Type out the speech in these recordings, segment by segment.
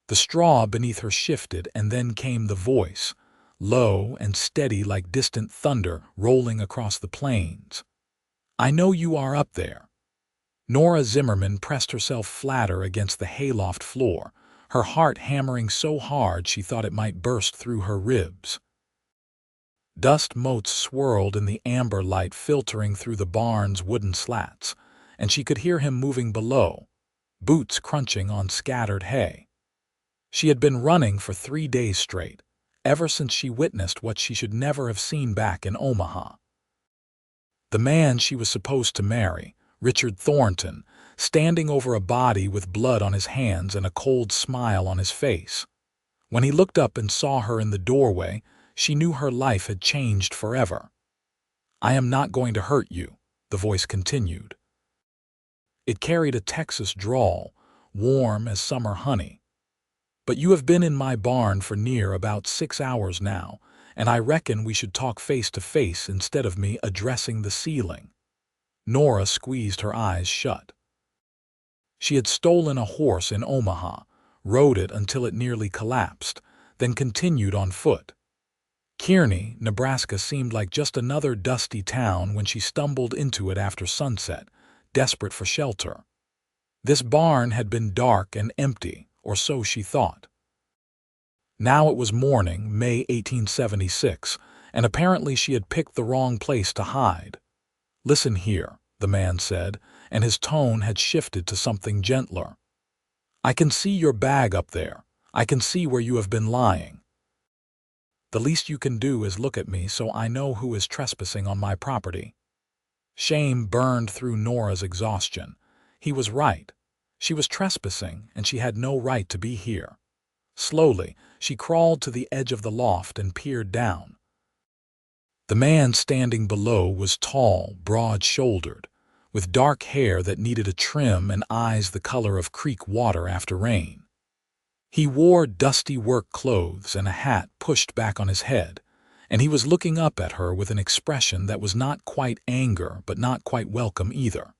The straw beneath her shifted, and then came the voice, low and steady like distant thunder rolling across the plains. "I know you are up there." Nora Zimmerman pressed herself flatter against the hayloft floor, her heart hammering so hard she thought it might burst through her ribs. Dust motes swirled in the amber light filtering through the barn's wooden slats, and she could hear him moving below, boots crunching on scattered hay. She had been running for 3 days straight, ever since she witnessed what she should never have seen back in Omaha. The man she was supposed to marry, Richard Thornton, standing over a body with blood on his hands and a cold smile on his face. When he looked up and saw her in the doorway, she knew her life had changed forever. "I am not going to hurt you," the voice continued. It carried a Texas drawl, warm as summer honey. "But you have been in my barn for near about 6 hours now, and I reckon we should talk face to face instead of me addressing the ceiling." Nora squeezed her eyes shut. She had stolen a horse in Omaha, rode it until it nearly collapsed, then continued on foot. Kearney, Nebraska seemed like just another dusty town when she stumbled into it after sunset, desperate for shelter. This barn had been dark and empty, or so she thought. Now it was morning, May 1876, and apparently she had picked the wrong place to hide. "Listen here," the man said, and his tone had shifted to something gentler. "I can see your bag up there. I can see where you have been lying. The least you can do is look at me so I know who is trespassing on my property." Shame burned through Nora's exhaustion. He was right. She was trespassing, and she had no right to be here. Slowly, she crawled to the edge of the loft and peered down. The man standing below was tall, broad-shouldered, with dark hair that needed a trim and eyes the color of creek water after rain. He wore dusty work clothes and a hat pushed back on his head, and he was looking up at her with an expression that was not quite anger but not quite welcome either.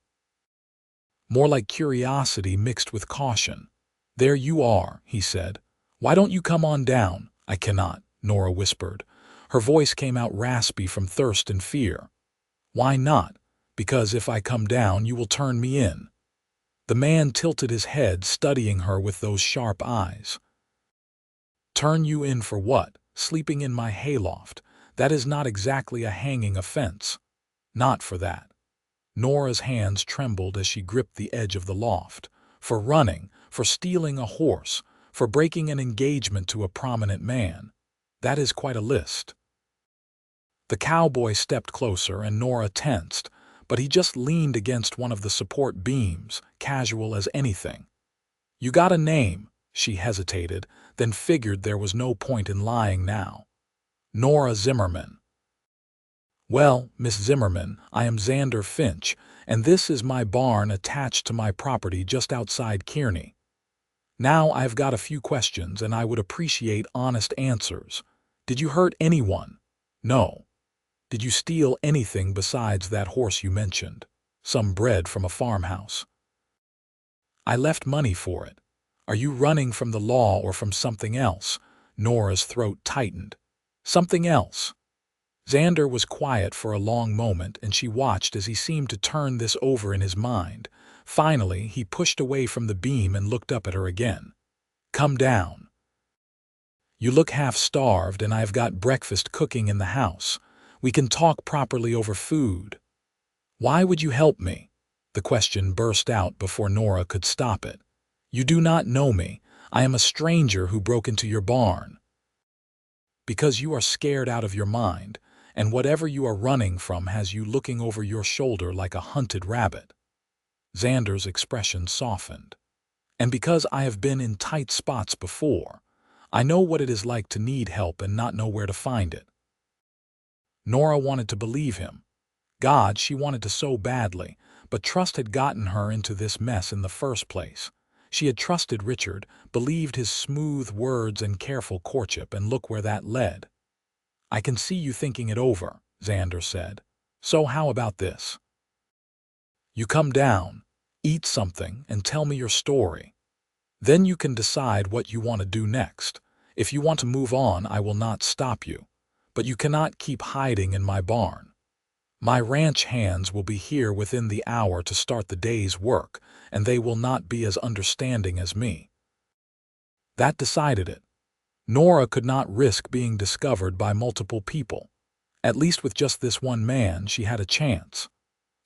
More like curiosity mixed with caution. "There you are," he said. "Why don't you come on down?" "I cannot," Nora whispered. Her voice came out raspy from thirst and fear. "Why not?" "Because if I come down, you will turn me in." The man tilted his head, studying her with those sharp eyes. "Turn you in for what? Sleeping in my hayloft. That is not exactly a hanging offense." "Not for that." Nora's hands trembled as she gripped the edge of the loft. "For running, for stealing a horse, for breaking an engagement to a prominent man. That is quite a list." The cowboy stepped closer and Nora tensed, but he just leaned against one of the support beams, casual as anything. "You got a name?" She hesitated, then figured there was no point in lying now. "Nora Zimmerman." "Well, Miss Zimmerman, I am Xander Finch, and this is my barn attached to my property just outside Kearney. Now I've got a few questions, and I would appreciate honest answers. Did you hurt anyone?" "No." "Did you steal anything besides that horse you mentioned? Some bread from a farmhouse?" "I left money for it." "Are you running from the law or from something else?" Nora's throat tightened. "Something else." Xander was quiet for a long moment, and she watched as he seemed to turn this over in his mind. Finally, he pushed away from the beam and looked up at her again. "Come down. You look half-starved, and I've got breakfast cooking in the house. We can talk properly over food." "Why would you help me?" The question burst out before Nora could stop it. "You do not know me. I am a stranger who broke into your barn." "Because you are scared out of your mind, and whatever you are running from has you looking over your shoulder like a hunted rabbit." Xander's expression softened. "And because I have been in tight spots before. I know what it is like to need help and not know where to find it." Nora wanted to believe him. God, she wanted to so badly, but trust had gotten her into this mess in the first place. She had trusted Richard, believed his smooth words and careful courtship, and look where that led. "I can see you thinking it over," Xander said. "So how about this? You come down, eat something, and tell me your story." Then you can decide what you want to do next. If you want to move on, I will not stop you. But you cannot keep hiding in my barn. My ranch hands will be here within the hour to start the day's work, and they will not be as understanding as me." That decided it. Nora could not risk being discovered by multiple people. At least with just this one man, she had a chance.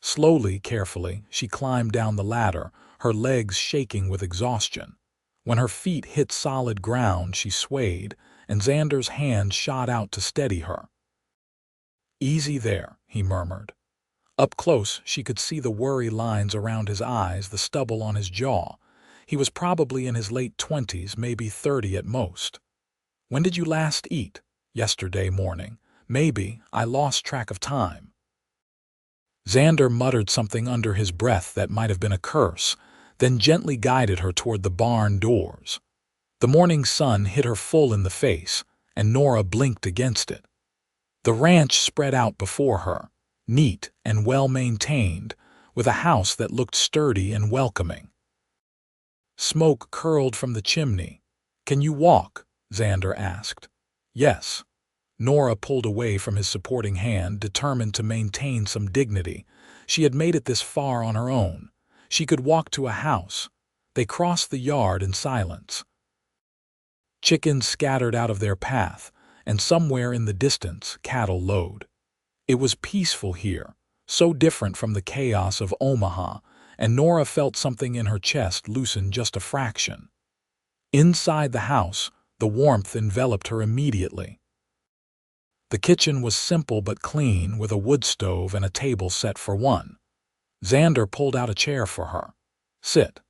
Slowly, carefully, she climbed down the ladder, her legs shaking with exhaustion. When her feet hit solid ground, she swayed, and Xander's hand shot out to steady her. "Easy there," he murmured. Up close, she could see the worry lines around his eyes, the stubble on his jaw. He was probably in his late 20s, maybe 30 at most. "When did you last eat?" "Yesterday morning. Maybe. I lost track of time." Xander muttered something under his breath that might have been a curse, then gently guided her toward the barn doors. The morning sun hit her full in the face, and Nora blinked against it. The ranch spread out before her, neat and well-maintained, with a house that looked sturdy and welcoming. Smoke curled from the chimney. "Can you walk?" Xander asked. "Yes." Nora pulled away from his supporting hand, determined to maintain some dignity. She had made it this far on her own. She could walk to a house. They crossed the yard in silence. Chickens scattered out of their path, and somewhere in the distance, cattle lowed. It was peaceful here, so different from the chaos of Omaha, and Nora felt something in her chest loosen just a fraction. Inside the house, the warmth enveloped her immediately. The kitchen was simple but clean, with a wood stove and a table set for one. Xander pulled out a chair for her. "Sit."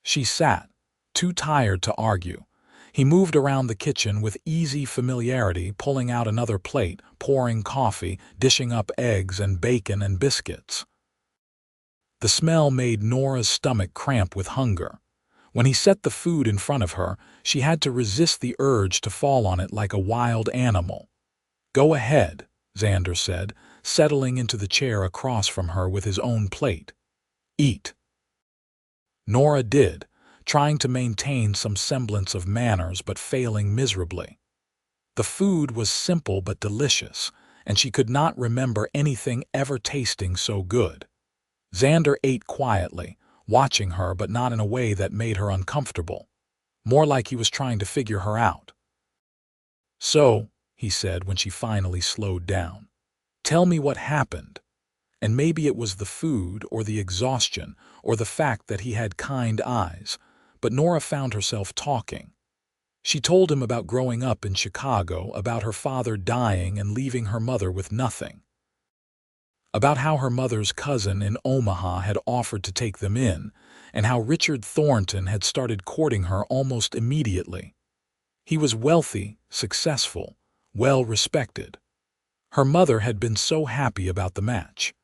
She sat, too tired to argue. He moved around the kitchen with easy familiarity, pulling out another plate, pouring coffee, dishing up eggs and bacon and biscuits. The smell made Nora's stomach cramp with hunger. When he set the food in front of her, she had to resist the urge to fall on it like a wild animal. "Go ahead," Xander said, settling into the chair across from her with his own plate. "Eat." Nora did, trying to maintain some semblance of manners but failing miserably. The food was simple but delicious, and she could not remember anything ever tasting so good. Xander ate quietly, watching her but not in a way that made her uncomfortable. More like he was trying to figure her out. "So," he said when she finally slowed down, "tell me what happened." And maybe it was the food or the exhaustion or the fact that he had kind eyes, but Nora found herself talking. She told him about growing up in Chicago, about her father dying and leaving her mother with nothing. About how her mother's cousin in Omaha had offered to take them in, and how Richard Thornton had started courting her almost immediately. He was wealthy, successful, well-respected. Her mother had been so happy about the match.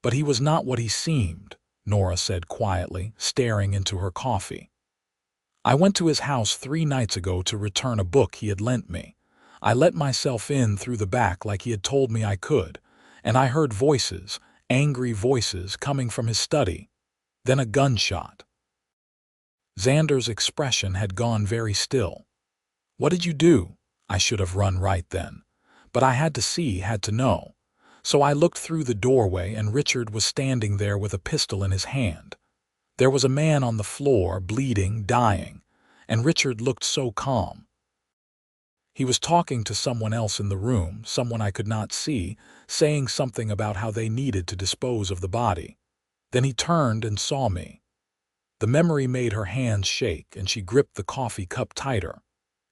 "But he was not what he seemed," Nora said quietly, staring into her coffee. "I went to his house 3 nights ago to return a book he had lent me. I let myself in through the back like he had told me I could, and I heard voices, angry voices, coming from his study. Then a gunshot." Xander's expression had gone very still. "What did you do?" "I should have run right then. But I had to see, had to know. So I looked through the doorway, and Richard was standing there with a pistol in his hand. There was a man on the floor, bleeding, dying, and Richard looked so calm. He was talking to someone else in the room, someone I could not see, saying something about how they needed to dispose of the body. Then he turned and saw me." The memory made her hands shake, and she gripped the coffee cup tighter.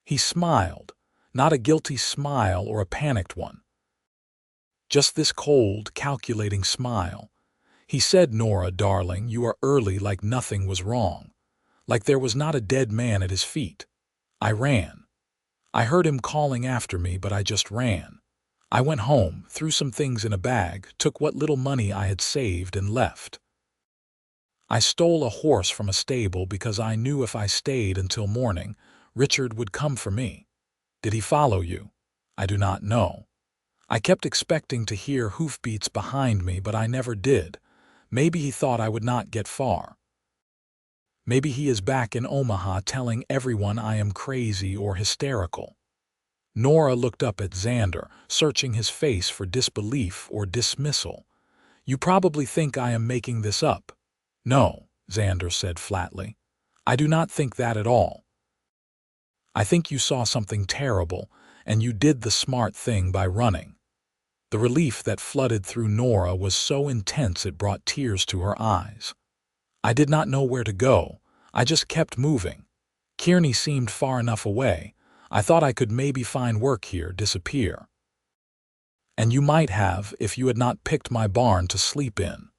He smiled, not a guilty smile or a panicked one. Just this cold, calculating smile. He said, "Nora, darling, you are early," like nothing was wrong. Like there was not a dead man at his feet. I ran. I heard him calling after me, but I just ran. I went home, threw some things in a bag, took what little money I had saved, and left. I stole a horse from a stable because I knew if I stayed until morning, Richard would come for me. Did he follow you? I do not know. I kept expecting to hear hoofbeats behind me, but I never did. Maybe he thought I would not get far. Maybe he is back in Omaha telling everyone I am crazy or hysterical. Nora looked up at Xander, searching his face for disbelief or dismissal. You probably think I am making this up. No, Xander said flatly. I do not think that at all. I think you saw something terrible, and you did the smart thing by running. The relief that flooded through Nora was so intense it brought tears to her eyes. I did not know where to go. I just kept moving. Kearney seemed far enough away. I thought I could maybe find work here, disappear. And you might have if you had not picked my barn to sleep in.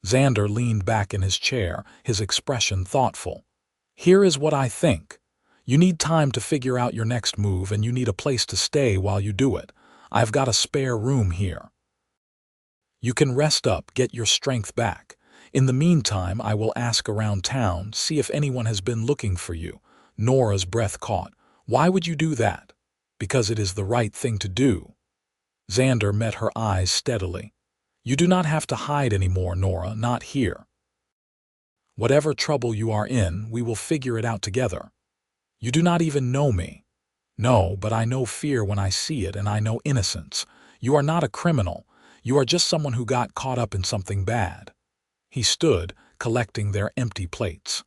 Xander leaned back in his chair, his expression thoughtful. Here is what I think. You need time to figure out your next move, and you need a place to stay while you do it. I've got a spare room here. You can rest up, get your strength back. In the meantime, I will ask around town, see if anyone has been looking for you. Nora's breath caught. Why would you do that? Because it is the right thing to do. Xander met her eyes steadily. You do not have to hide anymore, Nora, not here. Whatever trouble you are in, we will figure it out together. You do not even know me. No, but I know fear when I see it, and I know innocence. You are not a criminal. You are just someone who got caught up in something bad. He stood, collecting their empty plates.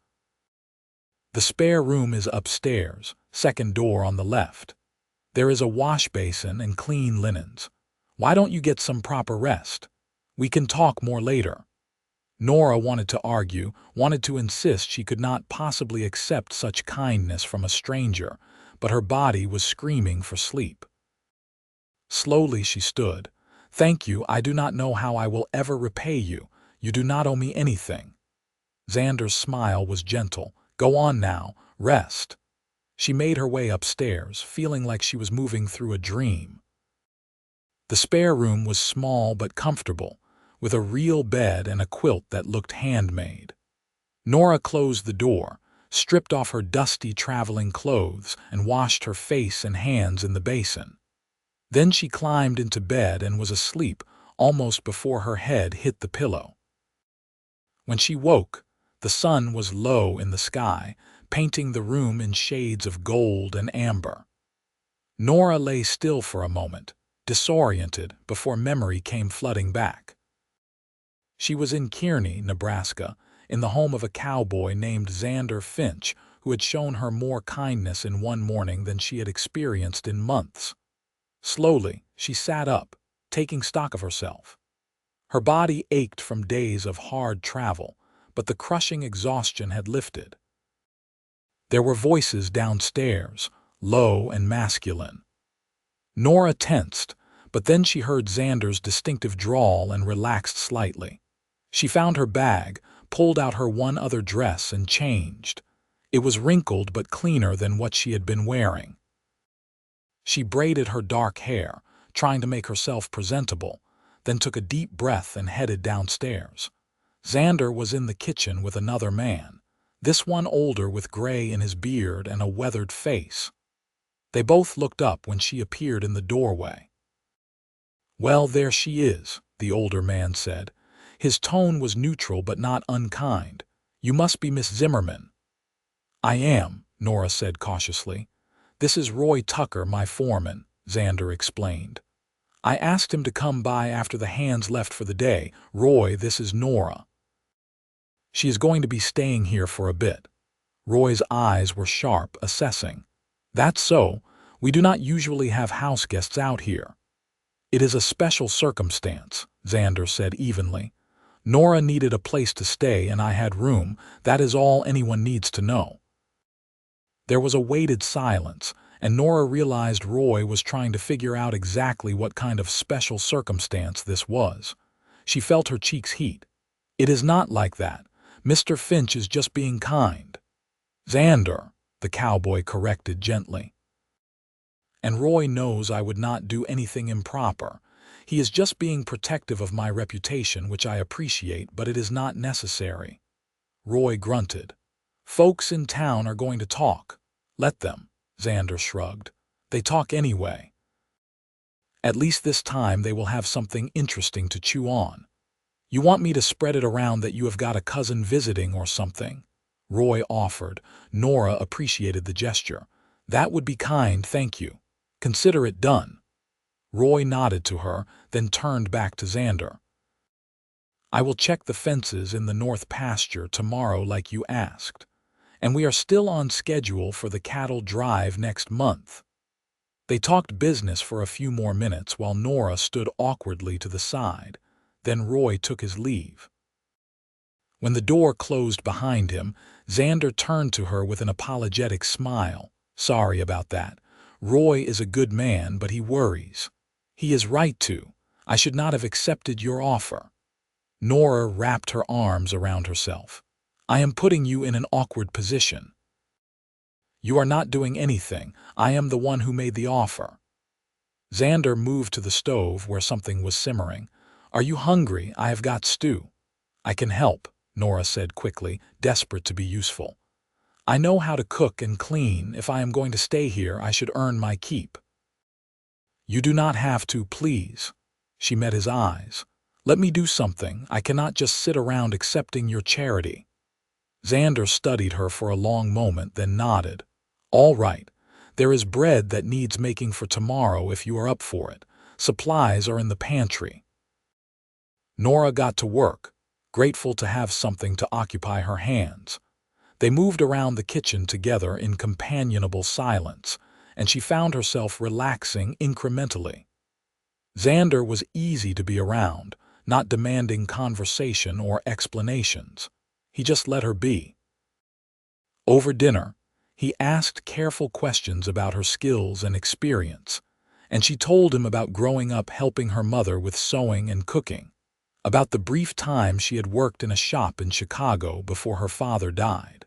The spare room is upstairs, second door on the left. There is a wash basin and clean linens. Why don't you get some proper rest? We can talk more later. Nora wanted to argue, wanted to insist she could not possibly accept such kindness from a stranger, but her body was screaming for sleep. Slowly she stood. Thank you, I do not know how I will ever repay you. You do not owe me anything. Xander's smile was gentle. Go on now, rest. She made her way upstairs, feeling like she was moving through a dream. The spare room was small but comfortable, with a real bed and a quilt that looked handmade. Nora closed the door, stripped off her dusty traveling clothes, and washed her face and hands in the basin. Then she climbed into bed and was asleep almost before her head hit the pillow. When she woke, the sun was low in the sky, painting the room in shades of gold and amber. Nora lay still for a moment, disoriented, before memory came flooding back. She was in Kearney, Nebraska, in the home of a cowboy named Xander Finch, who had shown her more kindness in one morning than she had experienced in months. Slowly, she sat up, taking stock of herself. Her body ached from days of hard travel, but the crushing exhaustion had lifted. There were voices downstairs, low and masculine. Nora tensed, but then she heard Xander's distinctive drawl and relaxed slightly. She found her bag, pulled out her one other dress, and changed. It was wrinkled but cleaner than what she had been wearing. She braided her dark hair, trying to make herself presentable, then took a deep breath and headed downstairs. Xander was in the kitchen with another man, this one older with gray in his beard and a weathered face. They both looked up when she appeared in the doorway. Well, there she is, the older man said. His tone was neutral but not unkind. You must be Miss Zimmerman. I am, Nora said cautiously. This is Roy Tucker, my foreman, Xander explained. I asked him to come by after the hands left for the day. Roy, this is Nora. She is going to be staying here for a bit. Roy's eyes were sharp, assessing. That's so. We do not usually have house guests out here. It is a special circumstance, Xander said evenly. Nora needed a place to stay and I had room. That is all anyone needs to know. There was a weighted silence, and Nora realized Roy was trying to figure out exactly what kind of special circumstance this was. She felt her cheeks heat. It is not like that. Mr. Finch is just being kind. Xander, the cowboy corrected gently. And Roy knows I would not do anything improper. He is just being protective of my reputation, which I appreciate, but it is not necessary. Roy grunted. Folks in town are going to talk. Let them, Xander shrugged. They talk anyway. At least this time they will have something interesting to chew on. You want me to spread it around that you have got a cousin visiting or something? Roy offered. Nora appreciated the gesture. That would be kind, thank you. Consider it done. Roy nodded to her, then turned back to Xander. I will check the fences in the north pasture tomorrow like you asked. And we are still on schedule for the cattle drive next month. They talked business for a few more minutes while Nora stood awkwardly to the side. Then Roy took his leave. When the door closed behind him, Xander turned to her with an apologetic smile. Sorry about that. Roy is a good man, but he worries. He is right to. I should not have accepted your offer. Nora wrapped her arms around herself. I am putting you in an awkward position. You are not doing anything. I am the one who made the offer. Xander moved to the stove where something was simmering. Are you hungry? I have got stew. I can help, Nora said quickly, desperate to be useful. I know how to cook and clean. If I am going to stay here, I should earn my keep. You do not have to, please. She met his eyes. Let me do something. I cannot just sit around accepting your charity. Xander studied her for a long moment, then nodded. All right. There is bread that needs making for tomorrow if you are up for it. Supplies are in the pantry. Nora got to work, grateful to have something to occupy her hands. They moved around the kitchen together in companionable silence, and she found herself relaxing incrementally. Xander was easy to be around, not demanding conversation or explanations. He just let her be. Over dinner, he asked careful questions about her skills and experience, and she told him about growing up helping her mother with sewing and cooking, about the brief time she had worked in a shop in Chicago before her father died.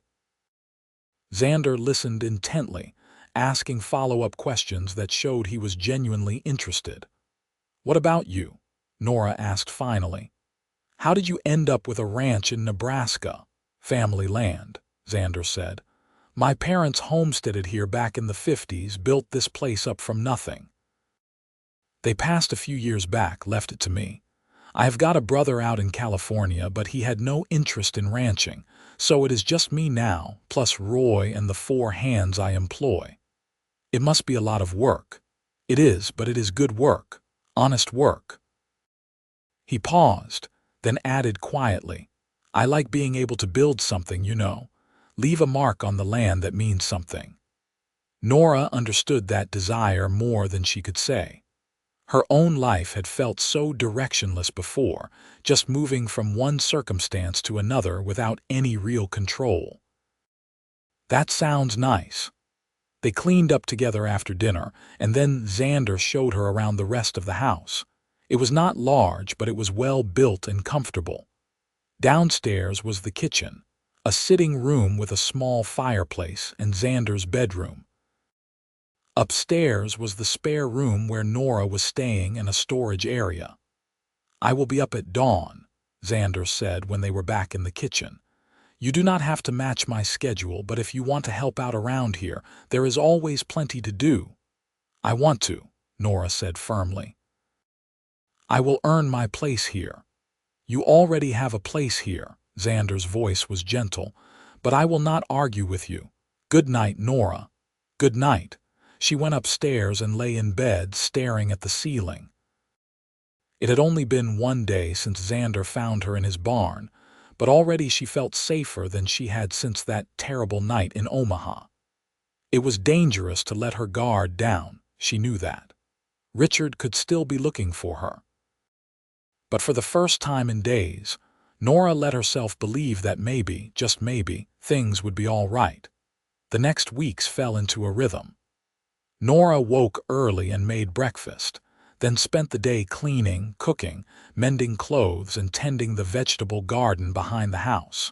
Xander listened intently, asking follow-up questions that showed he was genuinely interested. What about you? Nora asked finally. How did you end up with a ranch in Nebraska? Family land, Xander said. My parents homesteaded here back in the 50s, built this place up from nothing. They passed a few years back, left it to me. I have got a brother out in California, but he had no interest in ranching, so it is just me now, plus Roy and the 4 hands I employ. It must be a lot of work. It is, but it is good work, honest work. He paused, then added quietly, I like being able to build something, you know. Leave a mark on the land that means something. Nora understood that desire more than she could say. Her own life had felt so directionless before, just moving from one circumstance to another without any real control. That sounds nice. They cleaned up together after dinner, and then Xander showed her around the rest of the house. It was not large, but it was well built and comfortable. Downstairs was the kitchen, a sitting room with a small fireplace, and Xander's bedroom. Upstairs was the spare room where Nora was staying and a storage area. I will be up at dawn, Xander said when they were back in the kitchen. You do not have to match my schedule, but if you want to help out around here, there is always plenty to do. I want to, Nora said firmly. I will earn my place here. You already have a place here, Xander's voice was gentle, but I will not argue with you. Good night, Nora. Good night. She went upstairs and lay in bed, staring at the ceiling. It had only been one day since Xander found her in his barn, but already she felt safer than she had since that terrible night in Omaha. It was dangerous to let her guard down, she knew that. Richard could still be looking for her. But for the first time in days, Nora let herself believe that maybe, just maybe, things would be all right. The next weeks fell into a rhythm. Nora woke early and made breakfast, then spent the day cleaning, cooking, mending clothes, and tending the vegetable garden behind the house.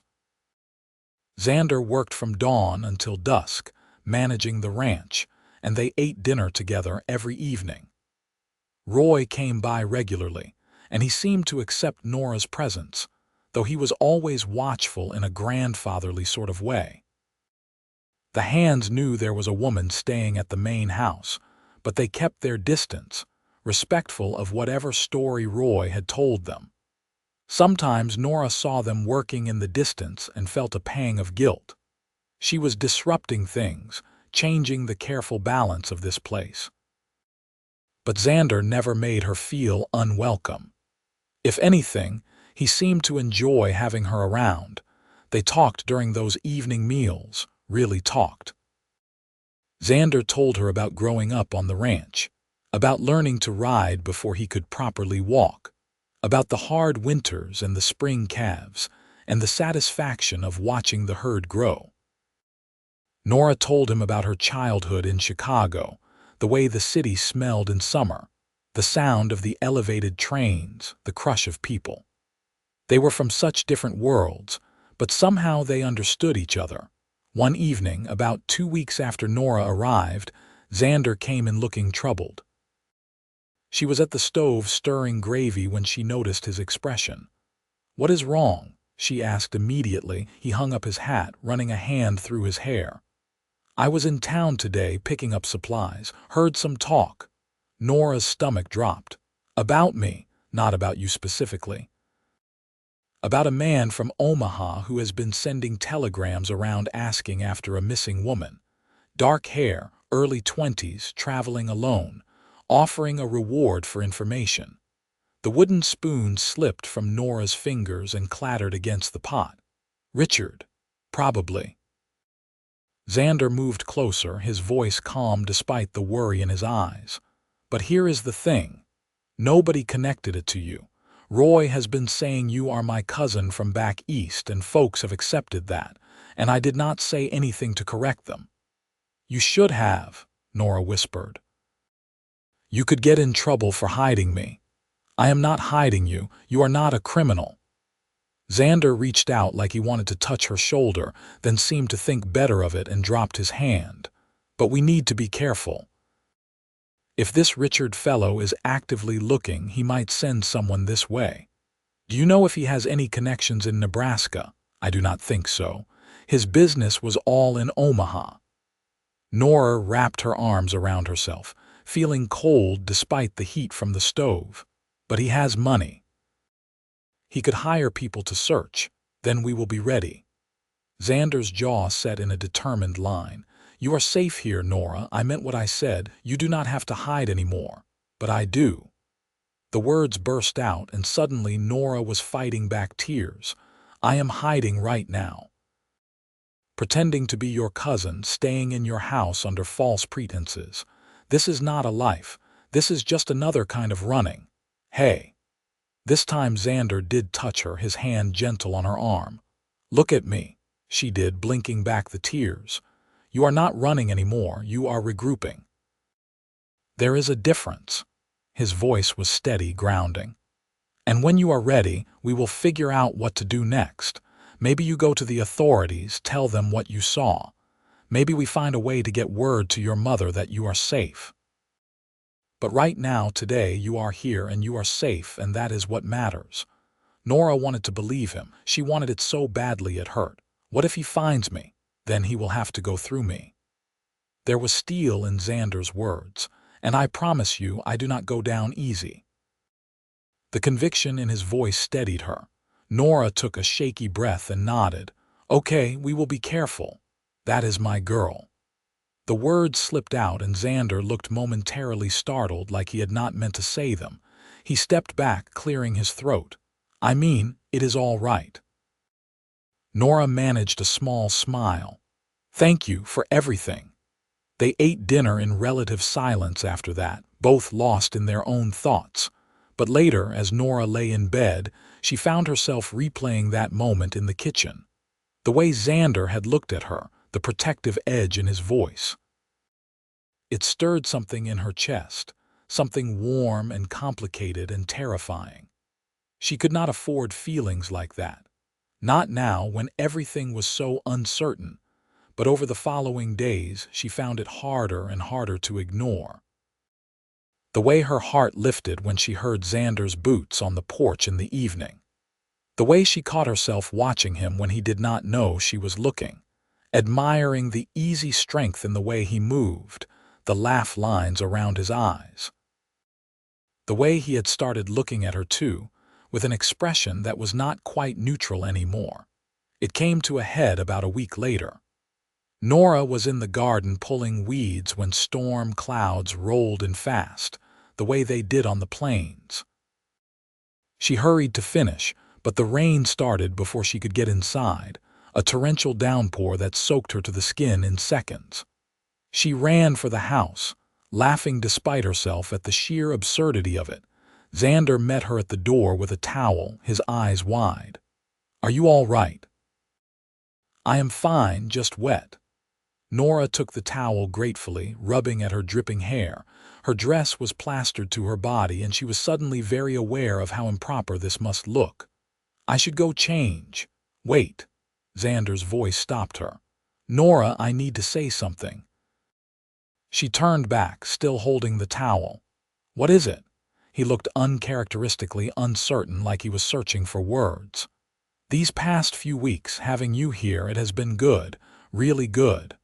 Xander worked from dawn until dusk, managing the ranch, and they ate dinner together every evening. Roy came by regularly, and he seemed to accept Nora's presence, though he was always watchful in a grandfatherly sort of way. The hands knew there was a woman staying at the main house, but they kept their distance, respectful of whatever story Roy had told them. Sometimes Nora saw them working in the distance and felt a pang of guilt. She was disrupting things, changing the careful balance of this place. But Xander never made her feel unwelcome. If anything, he seemed to enjoy having her around. They talked during those evening meals, really talked. Xander told her about growing up on the ranch, about learning to ride before he could properly walk, about the hard winters and the spring calves, and the satisfaction of watching the herd grow. Nora told him about her childhood in Chicago, the way the city smelled in summer, the sound of the elevated trains, the crush of people. They were from such different worlds, but somehow they understood each other. One evening, about 2 weeks after Nora arrived, Xander came in looking troubled. She was at the stove stirring gravy when she noticed his expression. "What is wrong?" she asked immediately. He hung up his hat, running a hand through his hair. "I was in town today picking up supplies, heard some talk." Nora's stomach dropped. "About me, not about you specifically. About a man from Omaha who has been sending telegrams around asking after a missing woman. Dark hair, early 20s, traveling alone, offering a reward for information." The wooden spoon slipped from Nora's fingers and clattered against the pot. "Richard. Probably." Xander moved closer, his voice calm despite the worry in his eyes. "But here is the thing. Nobody connected it to you. Roy has been saying you are my cousin from back east, and folks have accepted that, and I did not say anything to correct them." "You should have," Nora whispered. "You could get in trouble for hiding me." "I am not hiding you. You are not a criminal." Xander reached out like he wanted to touch her shoulder, then seemed to think better of it and dropped his hand. "But we need to be careful. If this Richard fellow is actively looking, he might send someone this way. Do you know if he has any connections in Nebraska?" "I do not think so. His business was all in Omaha." Nora wrapped her arms around herself, feeling cold despite the heat from the stove. "But he has money. He could hire people to search. Then we will be ready." Xander's jaw set in a determined line. "You are safe here, Nora. I meant what I said. You do not have to hide anymore." "But I do." The words burst out, and suddenly Nora was fighting back tears. "I am hiding right now. Pretending to be your cousin, staying in your house under false pretenses. This is not a life. This is just another kind of running. Hey." This time Xander did touch her, his hand gentle on her arm. "Look at me." She did, blinking back the tears. "You are not running anymore. You are regrouping. There is a difference." His voice was steady, grounding. "And when you are ready, we will figure out what to do next. Maybe you go to the authorities, tell them what you saw. Maybe we find a way to get word to your mother that you are safe. But right now, today, you are here and you are safe, and that is what matters." Nora wanted to believe him. She wanted it so badly it hurt. "What if he finds me? Then he will have to go through me." There was steel in Xander's words, "And I promise you I do not go down easy." The conviction in his voice steadied her. Nora took a shaky breath and nodded. "Okay, we will be careful. That is my girl." The words slipped out and Xander looked momentarily startled, like he had not meant to say them. He stepped back, clearing his throat. "I mean, it is all right." Nora managed a small smile. "Thank you for everything." They ate dinner in relative silence after that, both lost in their own thoughts. But later, as Nora lay in bed, she found herself replaying that moment in the kitchen. The way Xander had looked at her, the protective edge in his voice. It stirred something in her chest, something warm and complicated and terrifying. She could not afford feelings like that. Not now, when everything was so uncertain. But over the following days, she found it harder and harder to ignore. The way her heart lifted when she heard Xander's boots on the porch in the evening. The way she caught herself watching him when he did not know she was looking, admiring the easy strength in the way he moved, the laugh lines around his eyes. The way he had started looking at her too, with an expression that was not quite neutral anymore. It came to a head about a week later. Nora was in the garden pulling weeds when storm clouds rolled in fast, the way they did on the plains. She hurried to finish, but the rain started before she could get inside, a torrential downpour that soaked her to the skin in seconds. She ran for the house, laughing despite herself at the sheer absurdity of it. Xander met her at the door with a towel, his eyes wide. "Are you all right?" "I am fine, just wet." Nora took the towel gratefully, rubbing at her dripping hair. Her dress was plastered to her body, and she was suddenly very aware of how improper this must look. "I should go change." "Wait." Xander's voice stopped her. "Nora, I need to say something." She turned back, still holding the towel. "What is it?" He looked uncharacteristically uncertain, like he was searching for words. "These past few weeks, having you here, it has been good, really good.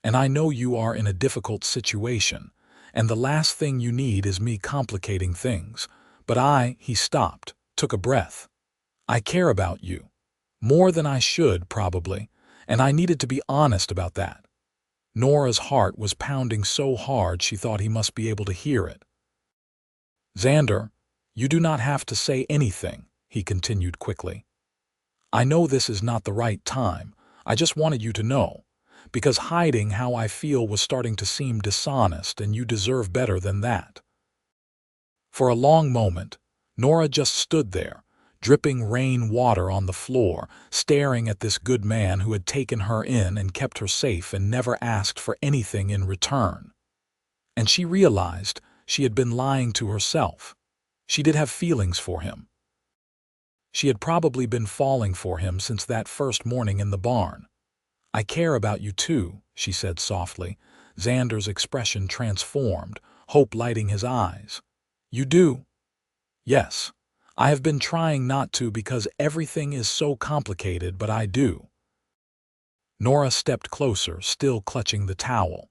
And I know you are in a difficult situation, and the last thing you need is me complicating things. But he stopped, took a breath. "I care about you. More than I should, probably, and I needed to be honest about that." Nora's heart was pounding so hard she thought he must be able to hear it. "Xander, you do not have to say anything," he continued quickly. "I know this is not the right time. I just wanted you to know, because hiding how I feel was starting to seem dishonest, and you deserve better than that." For a long moment, Nora just stood there, dripping rain water on the floor, staring at this good man who had taken her in and kept her safe and never asked for anything in return. And she realized she had been lying to herself. She did have feelings for him. She had probably been falling for him since that first morning in the barn. "I care about you too," she said softly. Xander's expression transformed, hope lighting his eyes. "You do?" "Yes. I have been trying not to because everything is so complicated, but I do." Nora stepped closer, still clutching the towel.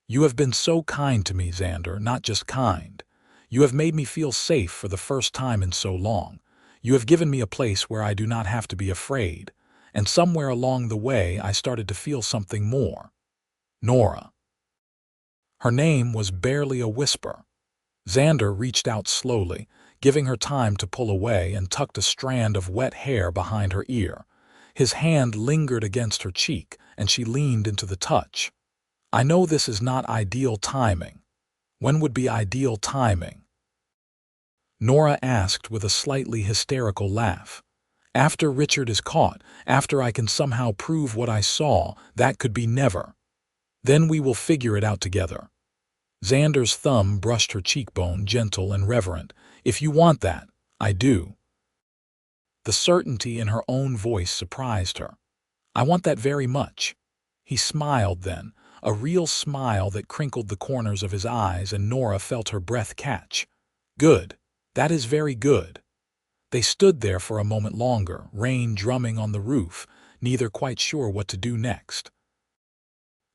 "You have been so kind to me, Xander, not just kind. You have made me feel safe for the first time in so long. You have given me a place where I do not have to be afraid. And somewhere along the way I started to feel something more." Nora. Her name was barely a whisper. Xander reached out slowly, giving her time to pull away, and tucked a strand of wet hair behind her ear. His hand lingered against her cheek, and she leaned into the touch. "I know this is not ideal timing. When would be ideal timing?" Nora asked with a slightly hysterical laugh. "After Richard is caught, after I can somehow prove what I saw, that could be never. Then we will figure it out together." Xander's thumb brushed her cheekbone, gentle and reverent. "If you want that, I do." The certainty in her own voice surprised her. "I want that very much." He smiled then, a real smile that crinkled the corners of his eyes, and Nora felt her breath catch. "Good. That is very good." They stood there for a moment longer, rain drumming on the roof, neither quite sure what to do next.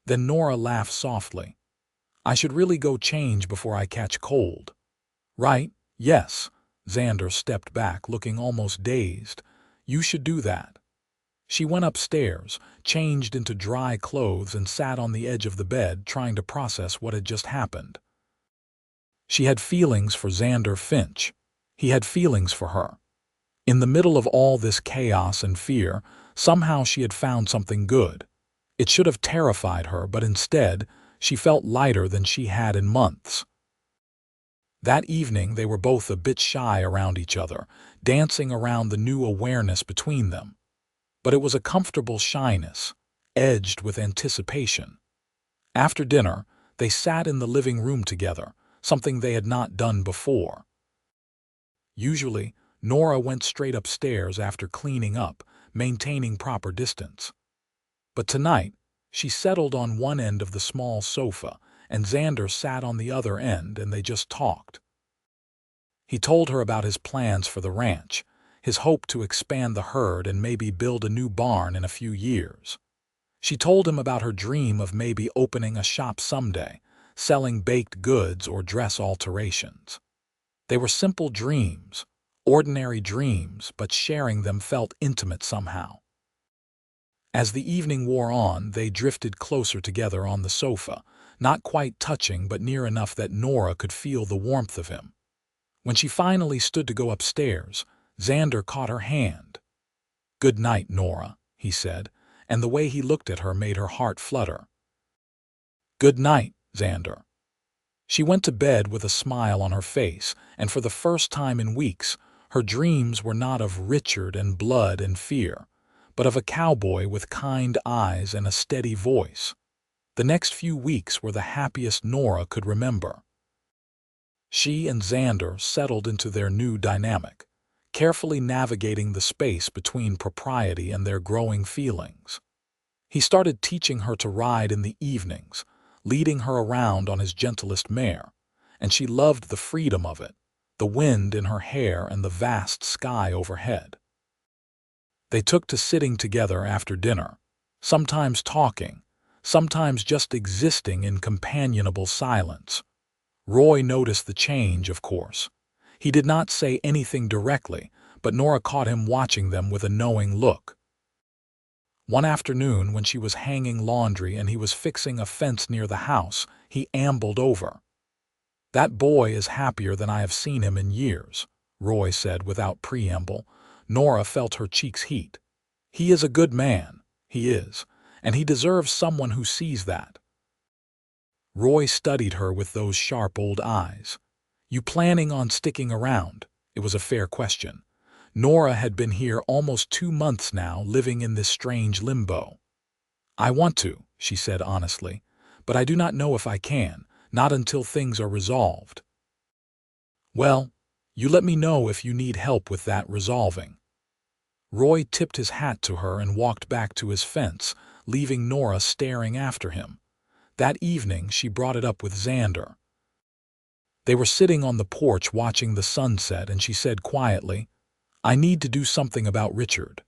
Then Nora laughed softly. "I should really go change before I catch cold." "Right, yes." Xander stepped back, looking almost dazed. "You should do that." She went upstairs, changed into dry clothes, and sat on the edge of the bed, trying to process what had just happened. She had feelings for Xander Finch. He had feelings for her. In the middle of all this chaos and fear, somehow she had found something good. It should have terrified her, but instead, she felt lighter than she had in months. That evening they were both a bit shy around each other, dancing around the new awareness between them. But it was a comfortable shyness, edged with anticipation. After dinner, they sat in the living room together, something they had not done before. Usually, Nora went straight upstairs after cleaning up, maintaining proper distance. But tonight, she settled on one end of the small sofa, and Xander sat on the other end, and they just talked. He told her about his plans for the ranch, his hope to expand the herd and maybe build a new barn in a few years. She told him about her dream of maybe opening a shop someday, selling baked goods or dress alterations. They were simple dreams, ordinary dreams, but sharing them felt intimate somehow. As the evening wore on, they drifted closer together on the sofa, not quite touching but near enough that Nora could feel the warmth of him. When she finally stood to go upstairs, Xander caught her hand. "Good night, Nora," he said, and the way he looked at her made her heart flutter. "Good night, Xander." She went to bed with a smile on her face, and for the first time in weeks, her dreams were not of Richard and blood and fear, but of a cowboy with kind eyes and a steady voice. The next few weeks were the happiest Nora could remember. She and Xander settled into their new dynamic, carefully navigating the space between propriety and their growing feelings. He started teaching her to ride in the evenings, leading her around on his gentlest mare, and she loved the freedom of it, the wind in her hair and the vast sky overhead. They took to sitting together after dinner, sometimes talking, sometimes just existing in companionable silence. Roy noticed the change, of course. He did not say anything directly, but Nora caught him watching them with a knowing look. One afternoon, when she was hanging laundry and he was fixing a fence near the house, he ambled over. "That boy is happier than I have seen him in years," Roy said without preamble. Nora felt her cheeks heat. "He is a good man, he is, and he deserves someone who sees that." Roy studied her with those sharp old eyes. "You planning on sticking around?" It was a fair question. Nora had been here almost 2 months now, living in this strange limbo. "I want to," she said honestly, "but I do not know if I can, not until things are resolved." "Well, you let me know if you need help with that resolving." Roy tipped his hat to her and walked back to his fence, leaving Nora staring after him. That evening she brought it up with Xander. They were sitting on the porch watching the sunset, and she said quietly, "I need to do something about Richard."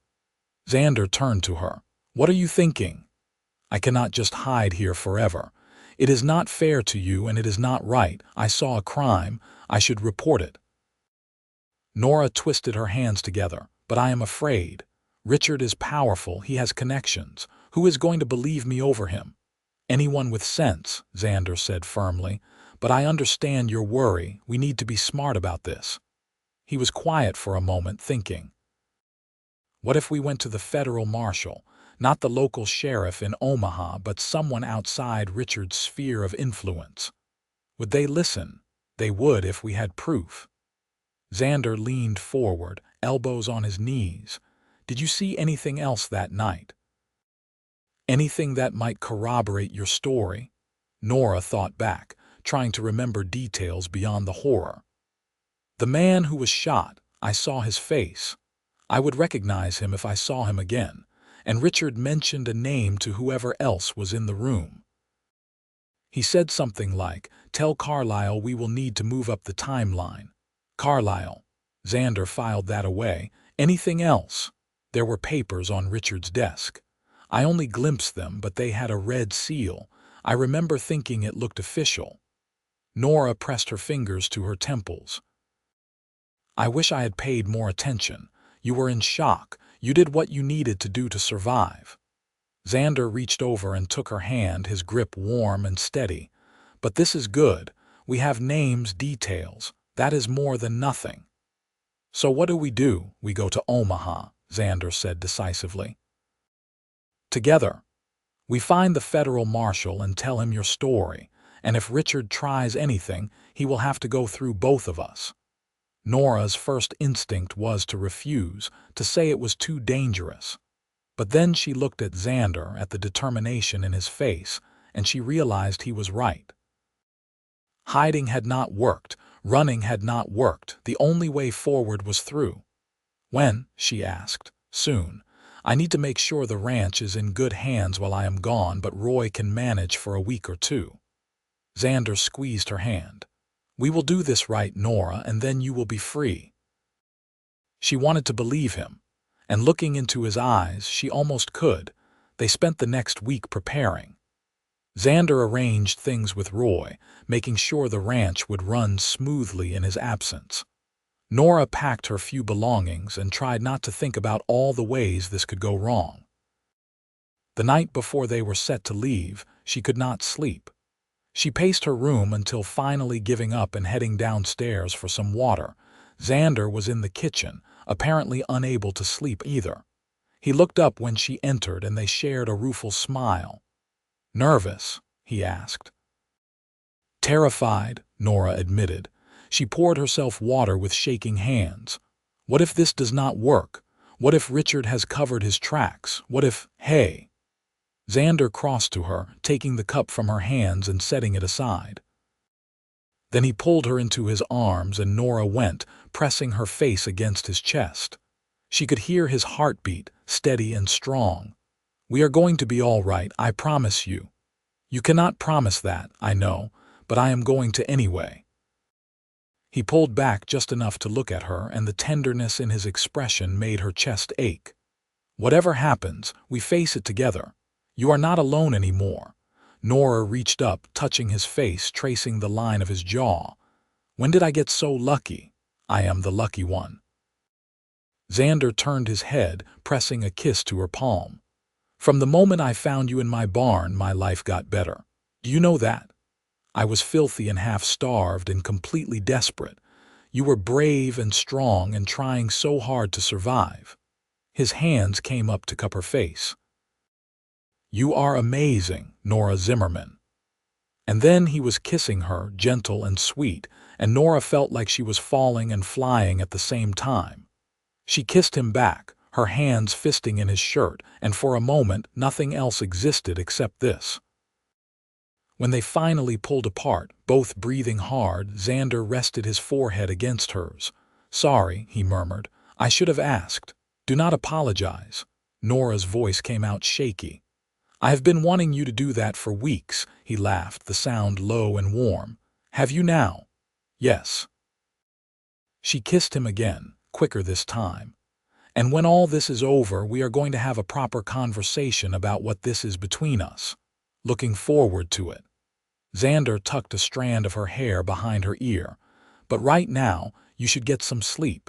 Xander turned to her. "What are you thinking?" "I cannot just hide here forever. It is not fair to you and it is not right. I saw a crime. I should report it." Nora twisted her hands together. "But I am afraid. Richard is powerful. He has connections. Who is going to believe me over him?" "Anyone with sense," Xander said firmly. "But I understand your worry. We need to be smart about this." He was quiet for a moment, thinking. What if we went to the federal marshal, not the local sheriff in Omaha, but someone outside Richard's sphere of influence? Would they listen? They would if we had proof. Xander leaned forward, elbows on his knees. "Did you see anything else that night? Anything that might corroborate your story?" Nora thought back, trying to remember details beyond the horror. "The man who was shot, I saw his face. I would recognize him if I saw him again, and Richard mentioned a name to whoever else was in the room. He said something like, 'Tell Carlisle we will need to move up the timeline.'" Carlisle. Xander filed that away. "Anything else?" There were papers on Richard's desk. I only glimpsed them, but they had a red seal. I remember thinking it looked official. Nora pressed her fingers to her temples. "I wish I had paid more attention. You were in shock. You did what you needed to do to survive." Xander reached over and took her hand, his grip warm and steady. "But this is good. We have names, details. That is more than nothing." "So what do? We go to Omaha," Xander said decisively. "Together. We find the federal marshal and tell him your story, and if Richard tries anything, he will have to go through both of us." Nora's first instinct was to refuse, to say it was too dangerous. But then she looked at Xander, at the determination in his face, and she realized he was right. Hiding had not worked, running had not worked, the only way forward was through. "When?" she asked. "Soon. I need to make sure the ranch is in good hands while I am gone, but Roy can manage for a week or 2. Xander squeezed her hand. "We will do this right, Nora, and then you will be free." She wanted to believe him, and looking into his eyes, she almost could. They spent the next week preparing. Xander arranged things with Roy, making sure the ranch would run smoothly in his absence. Nora packed her few belongings and tried not to think about all the ways this could go wrong. The night before they were set to leave, she could not sleep. She paced her room until finally giving up and heading downstairs for some water. Xander was in the kitchen, apparently unable to sleep either. He looked up when she entered and they shared a rueful smile. "Nervous?" he asked. "Terrified," Nora admitted. She poured herself water with shaking hands. "What if this does not work? What if Richard has covered his tracks? What if— Hey!" Xander crossed to her, taking the cup from her hands and setting it aside. Then he pulled her into his arms and Nora went, pressing her face against his chest. She could hear his heartbeat, steady and strong. "We are going to be all right, I promise you." "You cannot promise that, I know, but I am going to anyway." He pulled back just enough to look at her, and the tenderness in his expression made her chest ache. "Whatever happens, we face it together. You are not alone anymore." Nora reached up, touching his face, tracing the line of his jaw. "When did I get so lucky? I am the lucky one." Xander turned his head, pressing a kiss to her palm. "From the moment I found you in my barn, my life got better. Do you know that? I was filthy and half-starved and completely desperate. You were brave and strong and trying so hard to survive." His hands came up to cup her face. "You are amazing, Nora Zimmerman." And then he was kissing her, gentle and sweet, and Nora felt like she was falling and flying at the same time. She kissed him back, her hands fisting in his shirt, and for a moment nothing else existed except this. When they finally pulled apart, both breathing hard, Xander rested his forehead against hers. "Sorry," he murmured. "I should have asked. Do not apologize." Nora's voice came out shaky. "I have been wanting you to do that for weeks," he laughed, the sound low and warm. "Have you now?" "Yes." She kissed him again, quicker this time. "And when all this is over, we are going to have a proper conversation about what this is between us. Looking forward to it." Xander tucked a strand of her hair behind her ear. "But right now, you should get some sleep.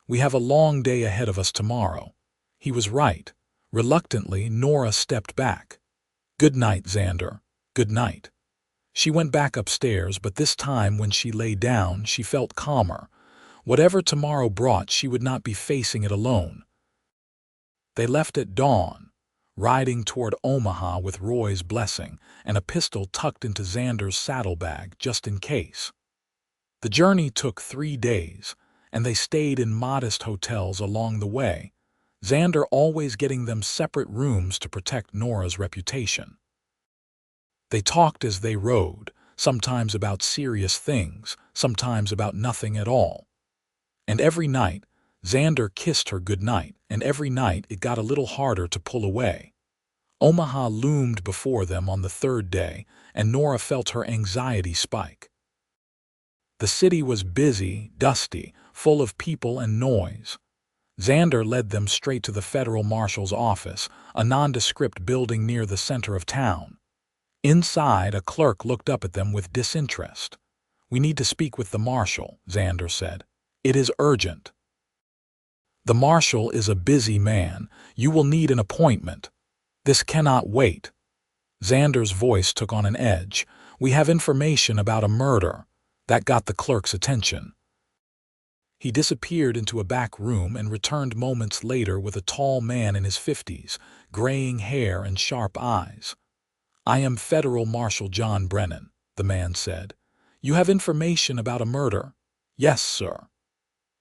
We have a long day ahead of us tomorrow." He was right. Reluctantly, Nora stepped back. "Good night, Xander. Good night." She went back upstairs, but this time when she lay down, she felt calmer. Whatever tomorrow brought, she would not be facing it alone. They left at dawn, riding toward Omaha with Roy's blessing and a pistol tucked into Xander's saddlebag just in case. The journey took 3 days, and they stayed in modest hotels along the way, Xander always getting them separate rooms to protect Nora's reputation. They talked as they rode, sometimes about serious things, sometimes about nothing at all. And every night, Xander kissed her goodnight, and every night it got a little harder to pull away. Omaha loomed before them on the 3rd day, and Nora felt her anxiety spike. The city was busy, dusty, full of people and noise. Xander led them straight to the federal marshal's office, a nondescript building near the center of town. Inside, a clerk looked up at them with disinterest. "We need to speak with the marshal," Xander said. "It is urgent." "The marshal is a busy man. You will need an appointment. This cannot wait." Xander's voice took on an edge. "We have information about a murder." That got the clerk's attention. He disappeared into a back room and returned moments later with a tall man in his 50s, graying hair and sharp eyes. "I am Federal Marshal John Brennan," the man said. "You have information about a murder?" "Yes, sir."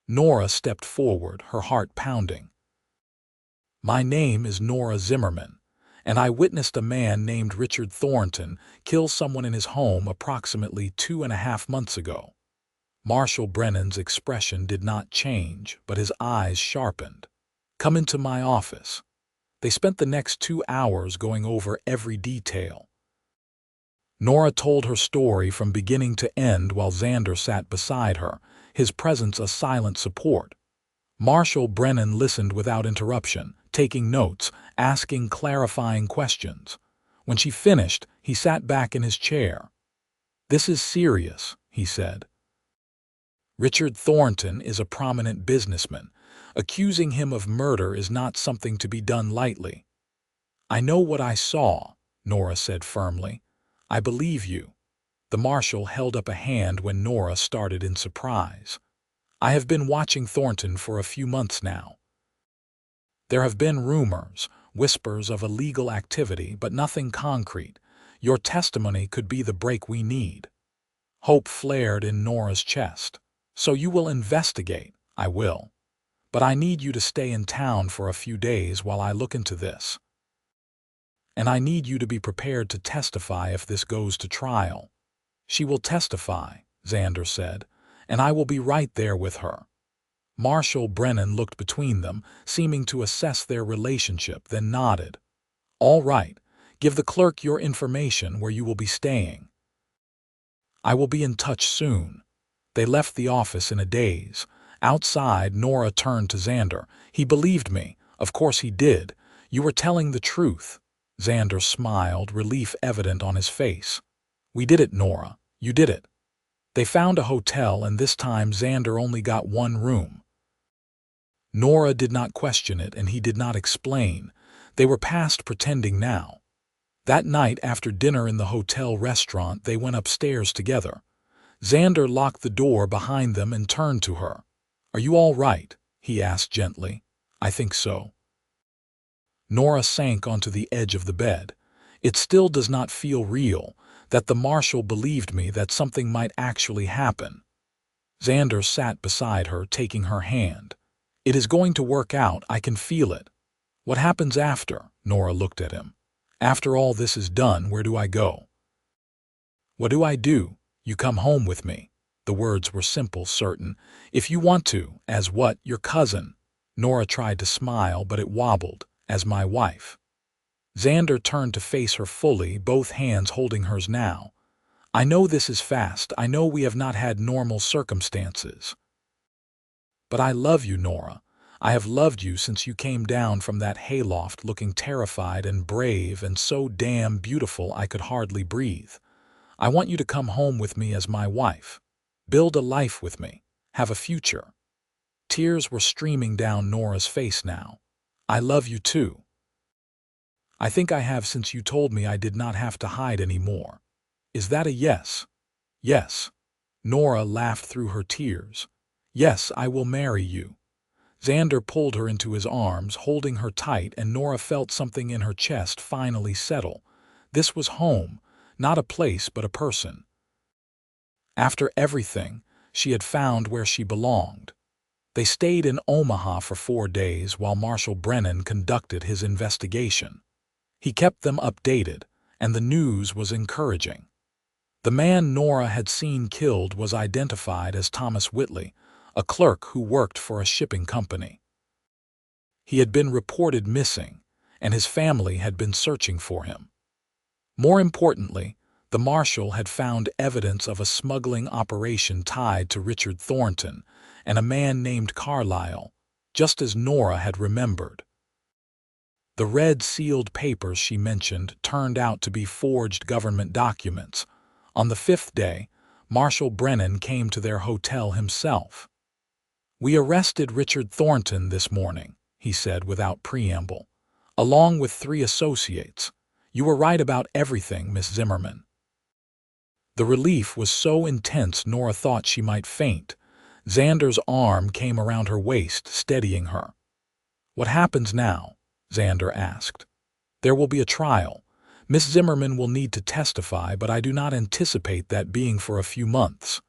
Nora stepped forward, her heart pounding. "My name is Nora Zimmerman, and I witnessed a man named Richard Thornton kill someone in his home approximately 2.5 months ago." Marshal Brennan's expression did not change, but his eyes sharpened. "Come into my office." They spent the next 2 hours going over every detail. Nora told her story from beginning to end while Xander sat beside her, his presence a silent support. Marshal Brennan listened without interruption, taking notes, asking clarifying questions. When she finished, he sat back in his chair. "This is serious," he said. "Richard Thornton is a prominent businessman. Accusing him of murder is not something to be done lightly." I know what I saw, Nora said firmly. I believe you. The marshal held up a hand when Nora started in surprise. I have been watching Thornton for a few months now. There have been rumors, whispers of illegal activity, but nothing concrete. Your testimony could be the break we need. Hope flared in Nora's chest. So you will investigate? I will. But I need you to stay in town for a few days while I look into this. And I need you to be prepared to testify if this goes to trial. She will testify, Xander said, and I will be right there with her. Marshal Brennan looked between them, seeming to assess their relationship, then nodded. All right, give the clerk your information where you will be staying. I will be in touch soon. They left the office in a daze. Outside, Nora turned to Xander. He believed me. Of course he did. You were telling the truth. Xander smiled, relief evident on his face. We did it, Nora. You did it. They found a hotel, and this time Xander only got one room. Nora did not question it, and he did not explain. They were past pretending now. That night, after dinner in the hotel restaurant, they went upstairs together. Xander locked the door behind them and turned to her. Are you all right? He asked gently. I think so. Nora sank onto the edge of the bed. It still does not feel real, that the marshal believed me, that something might actually happen. Xander sat beside her, taking her hand. It is going to work out, I can feel it. What happens after? Nora looked at him. After all this is done, where do I go? What do I do? You come home with me. The words were simple, certain. If you want to. As what? Your cousin. Nora tried to smile, but it wobbled. As my wife. Xander turned to face her fully, both hands holding hers now. I know this is fast. I know we have not had normal circumstances. But I love you, Nora. I have loved you since you came down from that hayloft looking terrified and brave and so damn beautiful I could hardly breathe. I want you to come home with me as my wife. Build a life with me. Have a future. Tears were streaming down Nora's face now. I love you too. I think I have since you told me I did not have to hide anymore. Is that a yes? Yes. Nora laughed through her tears. Yes, I will marry you. Xander pulled her into his arms, holding her tight, and Nora felt something in her chest finally settle. This was home, not a place but a person. After everything, she had found where she belonged. They stayed in Omaha for 4 days while Marshal Brennan conducted his investigation. He kept them updated, and the news was encouraging. The man Nora had seen killed was identified as Thomas Whitley, a clerk who worked for a shipping company. He had been reported missing, and his family had been searching for him. More importantly, the marshal had found evidence of a smuggling operation tied to Richard Thornton and a man named Carlyle, just as Nora had remembered. The red sealed papers she mentioned turned out to be forged government documents. On the 5th day, Marshal Brennan came to their hotel himself. We arrested Richard Thornton this morning, he said without preamble, along with 3 associates. You were right about everything, Miss Zimmerman. The relief was so intense Nora thought she might faint. Xander's arm came around her waist, steadying her. What happens now? Xander asked. There will be a trial. Miss Zimmerman will need to testify, but I do not anticipate that being for a few months.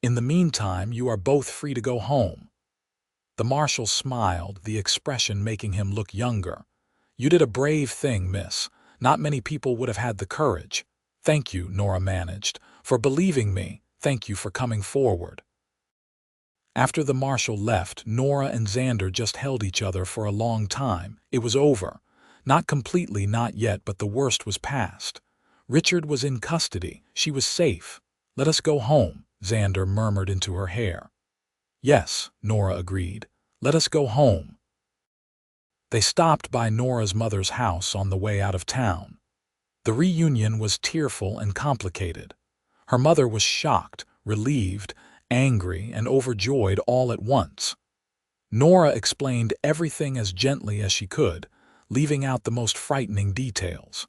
In the meantime, you are both free to go home. The marshal smiled, the expression making him look younger. You did a brave thing, miss. Not many people would have had the courage. Thank you, Nora managed, for believing me. Thank you for coming forward. After the marshal left, Nora and Xander just held each other for a long time. It was over. Not completely, not yet, but the worst was past. Richard was in custody. She was safe. Let us go home, Xander murmured into her hair. Yes, Nora agreed. Let us go home. They stopped by Nora's mother's house on the way out of town. The reunion was tearful and complicated. Her mother was shocked, relieved, angry, and overjoyed all at once. Nora explained everything as gently as she could. leaving out the most frightening details.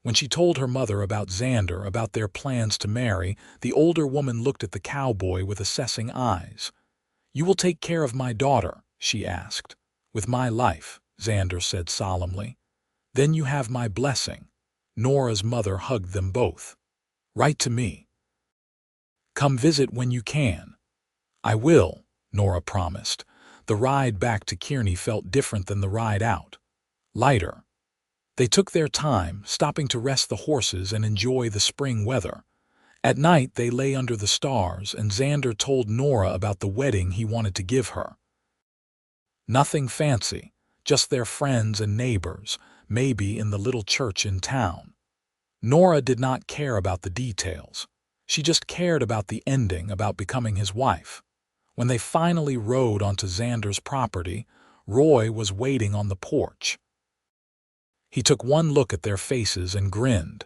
When she told her mother about Xander, about their plans to marry, the older woman looked at the cowboy with assessing eyes. "You will take care of my daughter?" she asked. "With my life," Xander said solemnly. "Then you have my blessing." Nora's mother hugged them both. "Write to me. Come visit when you can." "I will," Nora promised. The ride back to Kearney felt different than the ride out. Lighter. They took their time, stopping to rest the horses and enjoy the spring weather. At night they lay under the stars, and Xander told Nora about the wedding he wanted to give her. Nothing fancy, just their friends and neighbors, maybe in the little church in town. Nora did not care about the details. She just cared about the ending, about becoming his wife. When they finally rode onto Xander's property, Roy was waiting on the porch. He took one look at their faces and grinned.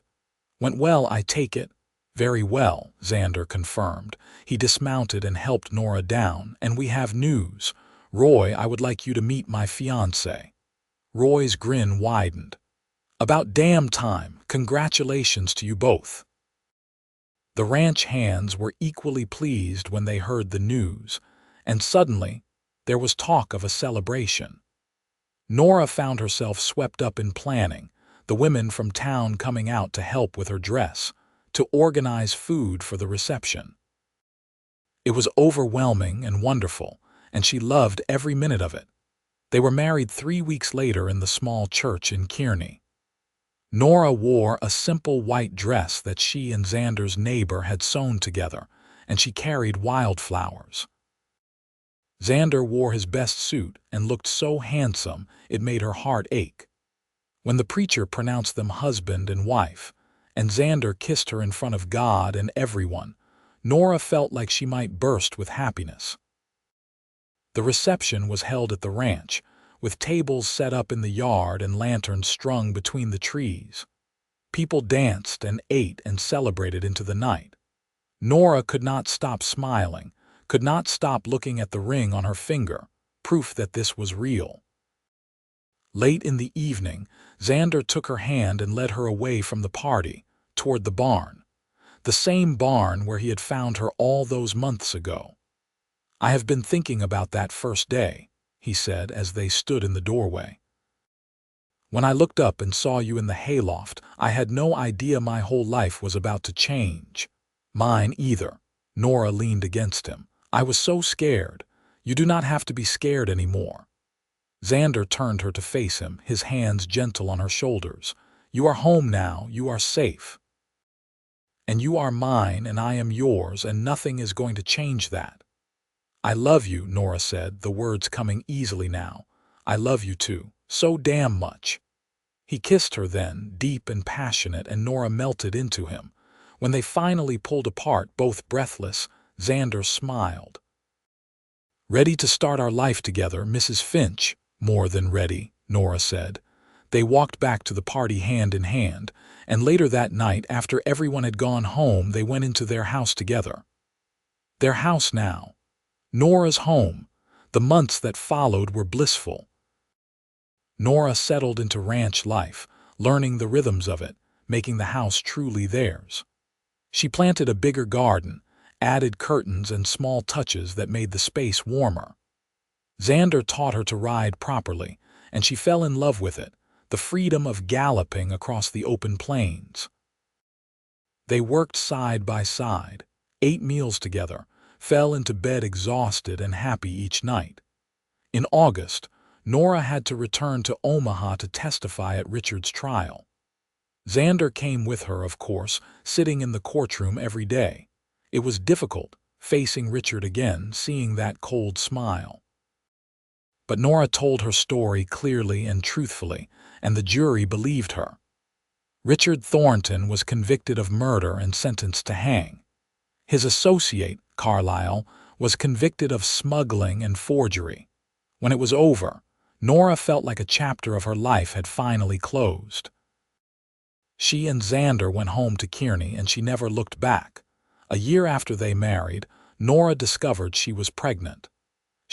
"Went well, I take it?" "Very well," Xander confirmed. He dismounted and helped Nora down. "And we have news. Roy, I would like you to meet my fiancée." Roy's grin widened. "About damn time. Congratulations to you both." The ranch hands were equally pleased when they heard the news, and suddenly there was talk of a celebration. Nora found herself swept up in planning, the women from town coming out to help with her dress, to organize food for the reception. It was overwhelming and wonderful, and she loved every minute of it. They were married 3 weeks later in the small church in Kearney. Nora wore a simple white dress that she and Xander's neighbor had sewn together, and she carried wildflowers. Xander wore his best suit and looked so handsome it made her heart ache. When the preacher pronounced them husband and wife, and Xander kissed her in front of God and everyone, Nora felt like she might burst with happiness. The reception was held at the ranch, with tables set up in the yard and lanterns strung between the trees. People danced and ate and celebrated into the night. Nora could not stop smiling, could not stop looking at the ring on her finger, proof that this was real. Late in the evening, Xander took her hand and led her away from the party, toward the barn. The same barn where he had found her all those months ago. "I have been thinking about that first day," he said as they stood in the doorway. "When I looked up and saw you in the hayloft, I had no idea my whole life was about to change." "Mine either." Nora leaned against him. "I was so scared. You do not have to be scared anymore." Xander turned her to face him, his hands gentle on her shoulders. "You are home now, you are safe. And you are mine and I am yours, and nothing is going to change that." "I love you," Nora said, the words coming easily now. "I love you too, so damn much." He kissed her then, deep and passionate, and Nora melted into him. When they finally pulled apart, both breathless, Xander smiled. "Ready to start our life together, Mrs. Finch?" "More than ready," Nora said. They walked back to the party hand in hand, and later that night, after everyone had gone home, they went into their house together. Their house now. Nora's home. The months that followed were blissful. Nora settled into ranch life, learning the rhythms of it, making the house truly theirs. She planted a bigger garden, added curtains and small touches that made the space warmer. Xander taught her to ride properly, and she fell in love with it, the freedom of galloping across the open plains. They worked side by side, ate meals together, fell into bed exhausted and happy each night. In August, Nora had to return to Omaha to testify at Richard's trial. Xander came with her, of course, sitting in the courtroom every day. It was difficult, facing Richard again, seeing that cold smile. But Nora told her story clearly and truthfully, and the jury believed her. Richard Thornton was convicted of murder and sentenced to hang. His associate, Carlisle, was convicted of smuggling and forgery. When it was over, Nora felt like a chapter of her life had finally closed. She and Xander went home to Kearney, and she never looked back. A year after they married, Nora discovered she was pregnant.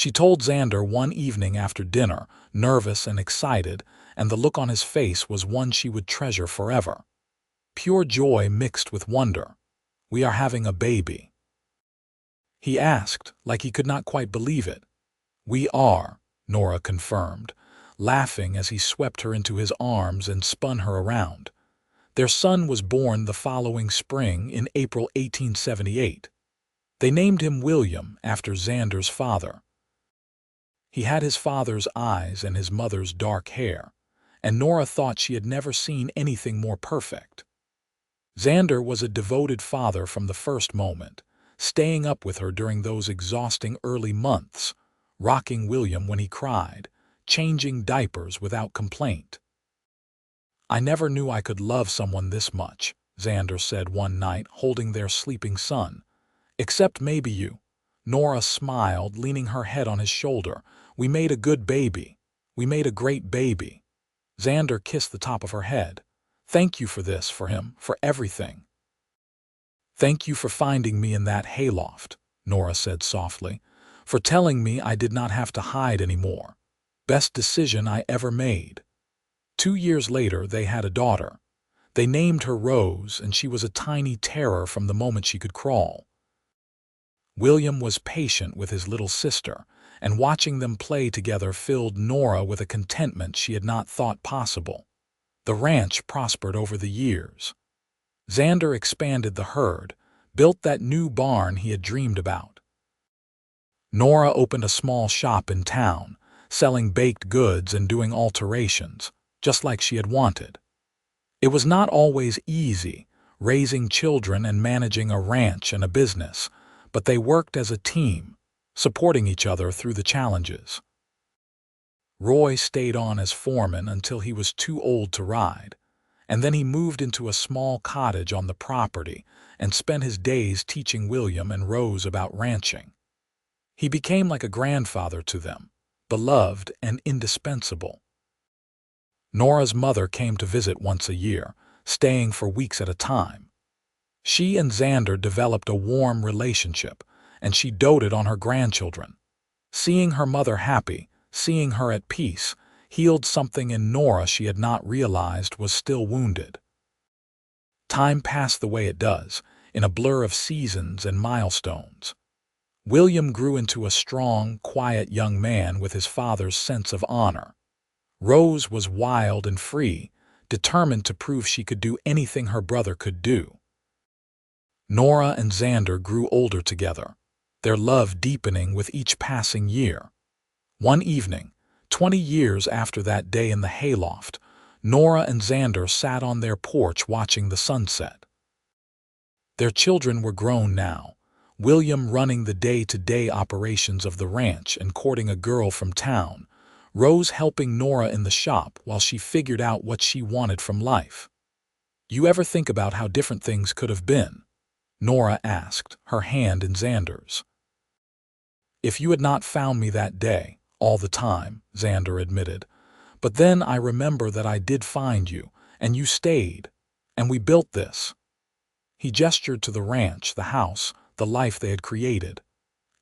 She told Xander one evening after dinner, nervous and excited, and the look on his face was one she would treasure forever. Pure joy mixed with wonder. "We are having a baby," he asked, like he could not quite believe it. "We are," Nora confirmed, laughing as he swept her into his arms and spun her around. Their son was born the following spring in April 1878. They named him William after Xander's father. He had his father's eyes and his mother's dark hair, and Nora thought she had never seen anything more perfect. Xander was a devoted father from the first moment, staying up with her during those exhausting early months, rocking William when he cried, changing diapers without complaint. "I never knew I could love someone this much," Xander said one night, holding their sleeping son. "Except maybe you." Nora smiled, leaning her head on his shoulder. "We made a good baby. We made a great baby." Xander kissed the top of her head. "Thank you for this, for him, for everything." "Thank you for finding me in that hayloft," Nora said softly, "for telling me I did not have to hide anymore. Best decision I ever made." 2 years later, they had a daughter. They named her Rose, and she was a tiny terror from the moment she could crawl. William was patient with his little sister, and watching them play together filled Nora with a contentment she had not thought possible. The ranch prospered over the years. Xander expanded the herd, built that new barn he had dreamed about. Nora opened a small shop in town, selling baked goods and doing alterations, just like she had wanted. It was not always easy, raising children and managing a ranch and a business, but they worked as a team, supporting each other through the challenges. Roy stayed on as foreman until he was too old to ride, and then he moved into a small cottage on the property and spent his days teaching William and Rose about ranching. He became like a grandfather to them, beloved and indispensable. Nora's mother came to visit once a year, staying for weeks at a time. She and Xander developed a warm relationship, and she doted on her grandchildren. Seeing her mother happy, seeing her at peace, healed something in Nora she had not realized was still wounded. Time passed the way it does, in a blur of seasons and milestones. William grew into a strong, quiet young man with his father's sense of honor. Rose was wild and free, determined to prove she could do anything her brother could do. Nora and Xander grew older together, their love deepening with each passing year. One evening, 20 years after that day in the hayloft, Nora and Xander sat on their porch watching the sunset. Their children were grown now, William running the day-to-day operations of the ranch and courting a girl from town, Rose helping Nora in the shop while she figured out what she wanted from life. "You ever think about how different things could have been?" Nora asked, her hand in Xander's. "If you had not found me that day, all the time," Xander admitted. "But then I remember that I did find you, and you stayed, and we built this." He gestured to the ranch, the house, the life they had created.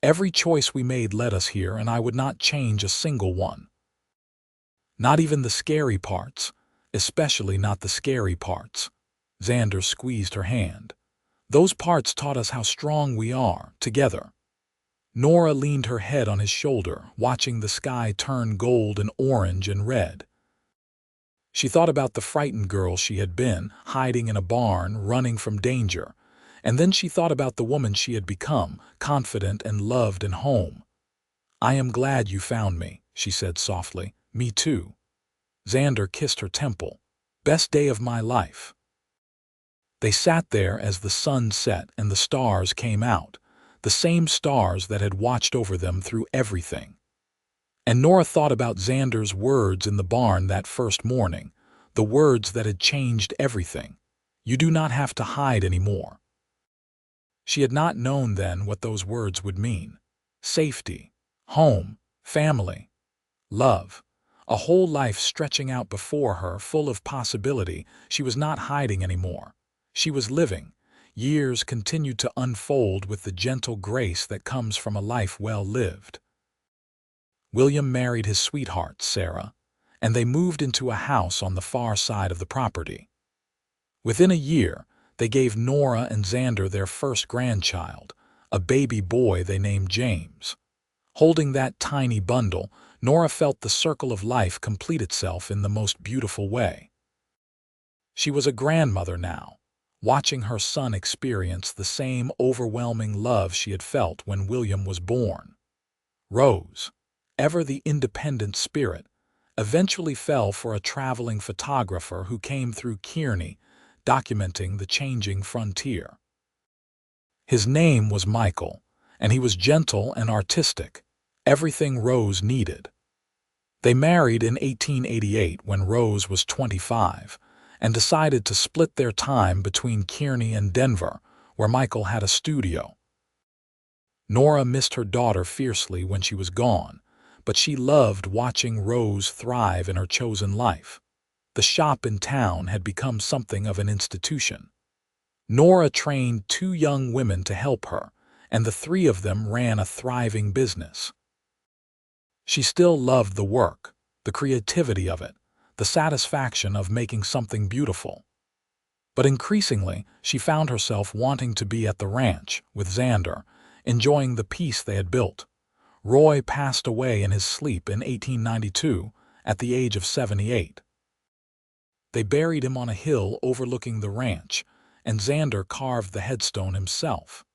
"Every choice we made led us here, and I would not change a single one. Not even the scary parts, especially not the scary parts." Xander squeezed her hand. "Those parts taught us how strong we are, together." Nora leaned her head on his shoulder, watching the sky turn gold and orange and red. She thought about the frightened girl she had been, hiding in a barn, running from danger. And then she thought about the woman she had become, confident and loved and home. "I am glad you found me," she said softly. "Me too." Xander kissed her temple. "Best day of my life." They sat there as the sun set and the stars came out, the same stars that had watched over them through everything. And Nora thought about Xander's words in the barn that first morning, the words that had changed everything. "You do not have to hide anymore." She had not known then what those words would mean. Safety, home, family, love, a whole life stretching out before her, full of possibility. She was not hiding anymore. She was living. Years continued to unfold with the gentle grace that comes from a life well lived. William married his sweetheart, Sarah, and they moved into a house on the far side of the property. Within a year, they gave Nora and Xander their first grandchild, a baby boy they named James. Holding that tiny bundle, Nora felt the circle of life complete itself in the most beautiful way. She was a grandmother now, watching her son experience the same overwhelming love she had felt when William was born. Rose, ever the independent spirit, eventually fell for a traveling photographer who came through Kearney, documenting the changing frontier. His name was Michael, and he was gentle and artistic, everything Rose needed. They married in 1888 when Rose was 25, and decided to split their time between Kearney and Denver, where Michael had a studio. Nora missed her daughter fiercely when she was gone, but she loved watching Rose thrive in her chosen life. The shop in town had become something of an institution. Nora trained 2 young women to help her, and the 3 of them ran a thriving business. She still loved the work, the creativity of it, the satisfaction of making something beautiful. But increasingly, she found herself wanting to be at the ranch with Xander, enjoying the peace they had built. Roy passed away in his sleep in 1892 at the age of 78. They buried him on a hill overlooking the ranch, and Xander carved the headstone himself.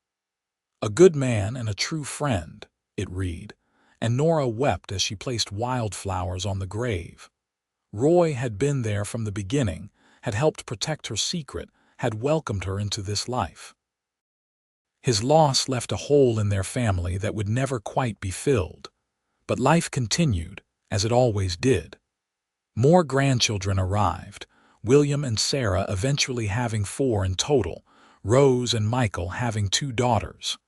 "A good man and a true friend," it read, and Nora wept as she placed wildflowers on the grave. Roy had been there from the beginning, had helped protect her secret, had welcomed her into this life. His loss left a hole in their family that would never quite be filled. But life continued, as it always did. More grandchildren arrived, William and Sarah eventually having 4 in total, Rose and Michael having 2 daughters.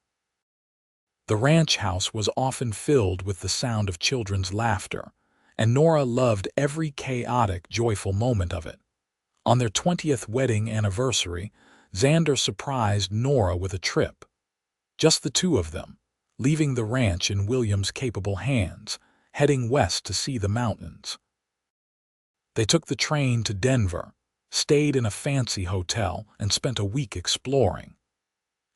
The ranch house was often filled with the sound of children's laughter, and Nora loved every chaotic, joyful moment of it. On their 20th wedding anniversary, Xander surprised Nora with a trip. Just the 2 of them, leaving the ranch in William's capable hands, heading west to see the mountains. They took the train to Denver, stayed in a fancy hotel, and spent a week exploring.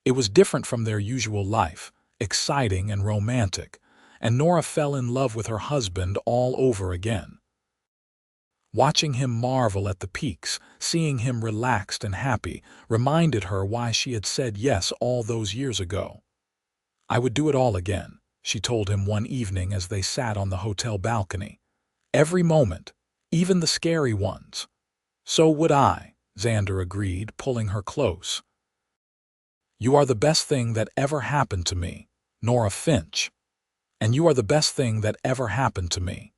It was different from their usual life, exciting and romantic, and Nora fell in love with her husband all over again. Watching him marvel at the peaks, seeing him relaxed and happy, reminded her why she had said yes all those years ago. "I would do it all again," she told him one evening as they sat on the hotel balcony. "Every moment, even the scary ones." "So would I," Xander agreed, pulling her close. "You are the best thing that ever happened to me, Nora Finch. And you are the best thing that ever happened to me."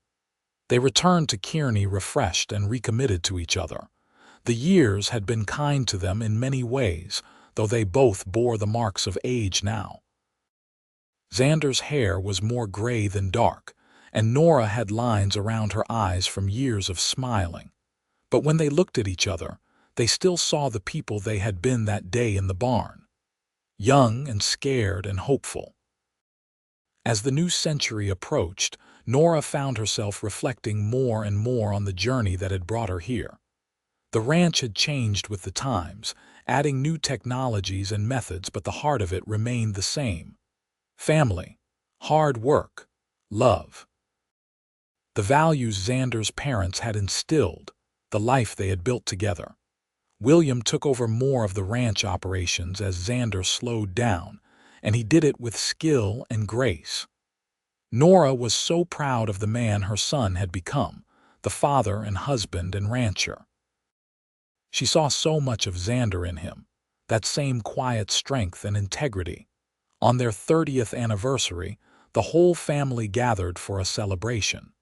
They returned to Kearney refreshed and recommitted to each other. The years had been kind to them in many ways, though they both bore the marks of age now. Xander's hair was more gray than dark, and Nora had lines around her eyes from years of smiling. But when they looked at each other, they still saw the people they had been that day in the barn. Young and scared and hopeful. As the new century approached, Nora found herself reflecting more and more on the journey that had brought her here. The ranch had changed with the times, adding new technologies and methods, but the heart of it remained the same. Family, hard work, love. The values Xander's parents had instilled, the life they had built together. William took over more of the ranch operations as Xander slowed down, and he did it with skill and grace. Nora was so proud of the man her son had become, the father and husband and rancher. She saw so much of Xander in him, that same quiet strength and integrity. On their 30th anniversary, the whole family gathered for a celebration.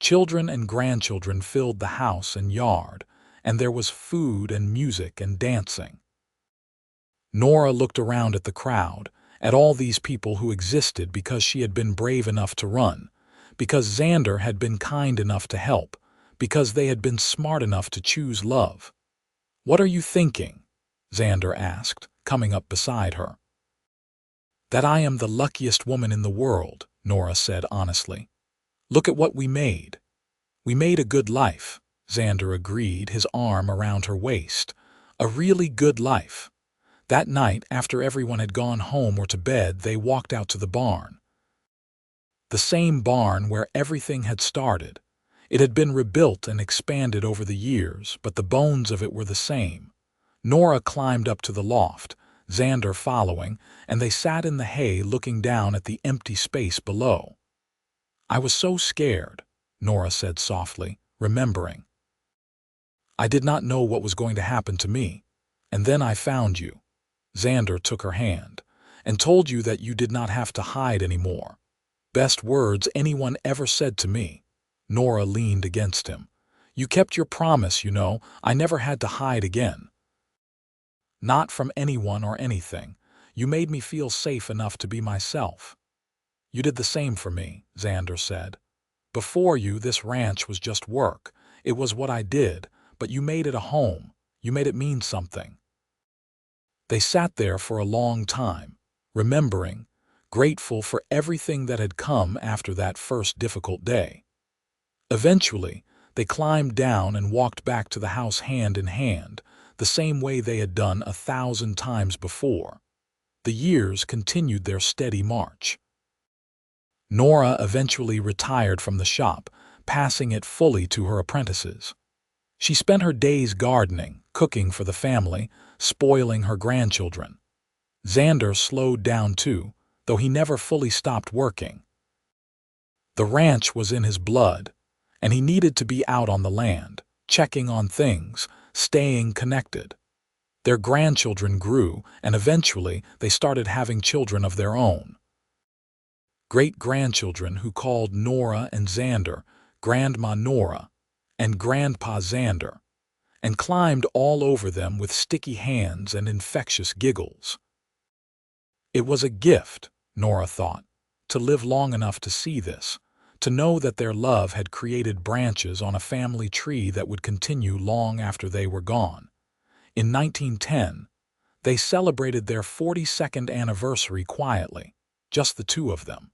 Children and grandchildren filled the house and yard, and there was food and music and dancing. Nora looked around at the crowd, at all these people who existed because she had been brave enough to run, because Xander had been kind enough to help, because they had been smart enough to choose love. "What are you thinking?" Xander asked, coming up beside her. "That I am the luckiest woman in the world," Nora said honestly. Look at what we made. We made a good life, Xander agreed, his arm around her waist. A really good life. That night, after everyone had gone home or to bed, they walked out to the barn. The same barn where everything had started. It had been rebuilt and expanded over the years, but the bones of it were the same. Nora climbed up to the loft, Xander following, and they sat in the hay looking down at the empty space below. I was so scared, Nora said softly, remembering. I did not know what was going to happen to me. And then I found you. Xander took her hand, and told you that you did not have to hide anymore. Best words anyone ever said to me. Nora leaned against him. You kept your promise, you know. I never had to hide again. Not from anyone or anything. You made me feel safe enough to be myself. You did the same for me, Xander said. Before you, this ranch was just work. It was what I did, but you made it a home. You made it mean something. They sat there for a long time, remembering, grateful for everything that had come after that first difficult day. Eventually, they climbed down and walked back to the house hand in hand, the same way they had done 1,000 times before. The years continued their steady march. Nora eventually retired from the shop, passing it fully to her apprentices. She spent her days gardening, cooking for the family, spoiling her grandchildren. Xander slowed down too, though he never fully stopped working. The ranch was in his blood, and he needed to be out on the land, checking on things, staying connected. Their grandchildren grew, and eventually they started having children of their own. Great-grandchildren who called Nora and Xander Grandma Nora and Grandpa Xander, and climbed all over them with sticky hands and infectious giggles. It was a gift, Nora thought, to live long enough to see this, to know that their love had created branches on a family tree that would continue long after they were gone. In 1910, they celebrated their 42nd anniversary quietly, just the two of them.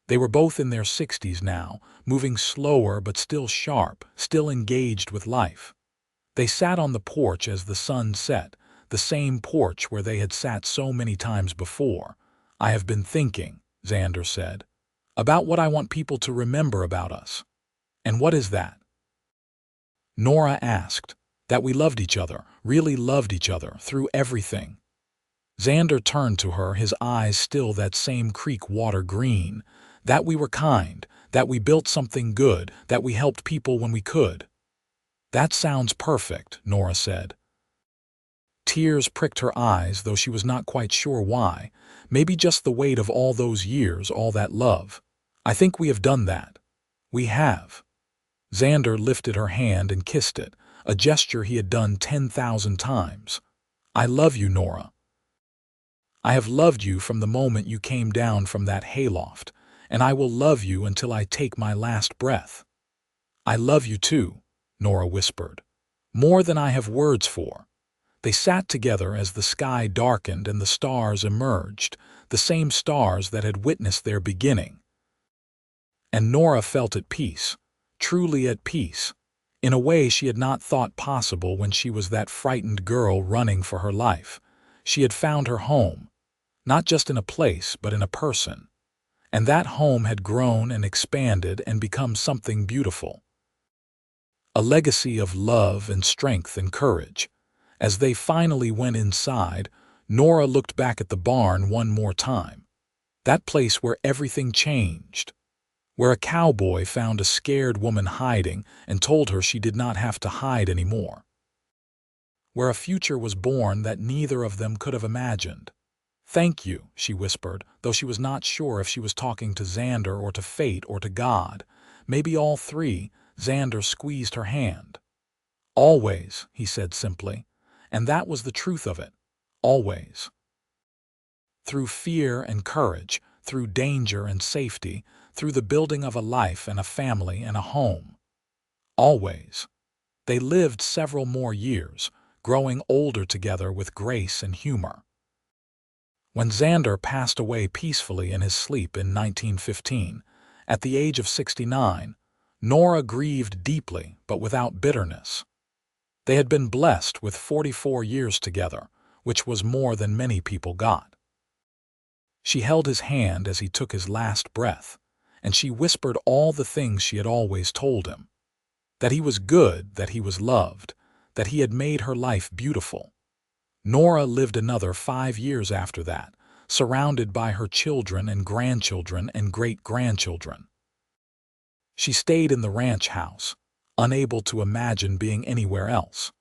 They were both in their 60s now, moving slower but still sharp, still engaged with life. They sat on the porch as the sun set, the same porch where they had sat so many times before. I have been thinking, Xander said, about what I want people to remember about us. And what is that? Nora asked. That we loved each other, really loved each other, through everything. Xander turned to her, his eyes still that same creek water green. That we were kind, that we built something good, that we helped people when we could. That sounds perfect, Nora said. Tears pricked her eyes, though she was not quite sure why. Maybe just the weight of all those years, all that love. I think we have done that. We have. Xander lifted her hand and kissed it, a gesture he had done 10,000 times. I love you, Nora. I have loved you from the moment you came down from that hayloft, and I will love you until I take my last breath. I love you too, Nora whispered, more than I have words for. They sat together as the sky darkened and the stars emerged, the same stars that had witnessed their beginning. And Nora felt at peace, truly at peace, in a way she had not thought possible when she was that frightened girl running for her life. She had found her home, not just in a place, but in a person. And that home had grown and expanded and become something beautiful. A legacy of love and strength and courage. As they finally went inside, Nora looked back at the barn one more time. That place where everything changed. Where a cowboy found a scared woman hiding and told her she did not have to hide anymore. Where a future was born that neither of them could have imagined. Thank you, she whispered, though she was not sure if she was talking to Xander or to fate or to God. Maybe all three. Xander squeezed her hand. Always, he said simply, and that was the truth of it. Always. Through fear and courage, through danger and safety, through the building of a life and a family and a home. Always. They lived several more years, growing older together with grace and humor. When Xander passed away peacefully in his sleep in 1915, At the age of 69, Nora grieved deeply but without bitterness. They had been blessed with 44 years together, which was more than many people got. She held his hand as he took his last breath, and she whispered all the things she had always told him. That he was good, that he was loved, that he had made her life beautiful. Nora lived another 5 years after that, surrounded by her children and grandchildren and great-grandchildren. She stayed in the ranch house, unable to imagine being anywhere else.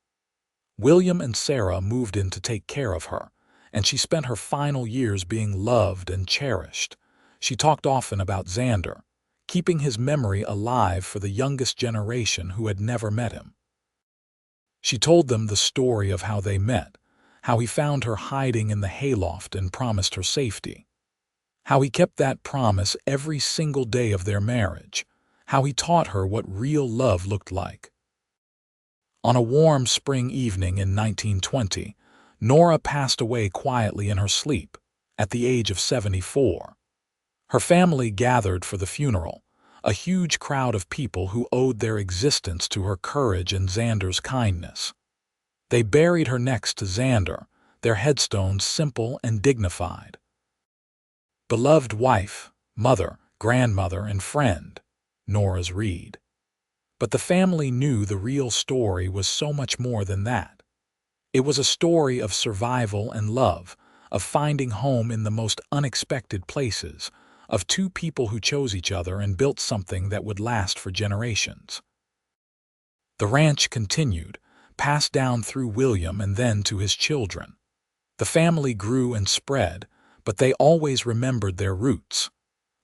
William and Sarah moved in to take care of her, and she spent her final years being loved and cherished. She talked often about Xander, keeping his memory alive for the youngest generation who had never met him. She told them the story of how they met, how he found her hiding in the hayloft and promised her safety, how he kept that promise every single day of their marriage, how he taught her what real love looked like. On a warm spring evening in 1920, Nora passed away quietly in her sleep, at the age of 74. Her family gathered for the funeral, a huge crowd of people who owed their existence to her courage and Xander's kindness. They buried her next to Xander, their headstones simple and dignified. Beloved wife, mother, grandmother, and friend, Nora's read. But the family knew the real story was so much more than that. It was a story of survival and love, of finding home in the most unexpected places, of two people who chose each other and built something that would last for generations. The ranch continued, passed down through William and then to his children. The family grew and spread, but they always remembered their roots.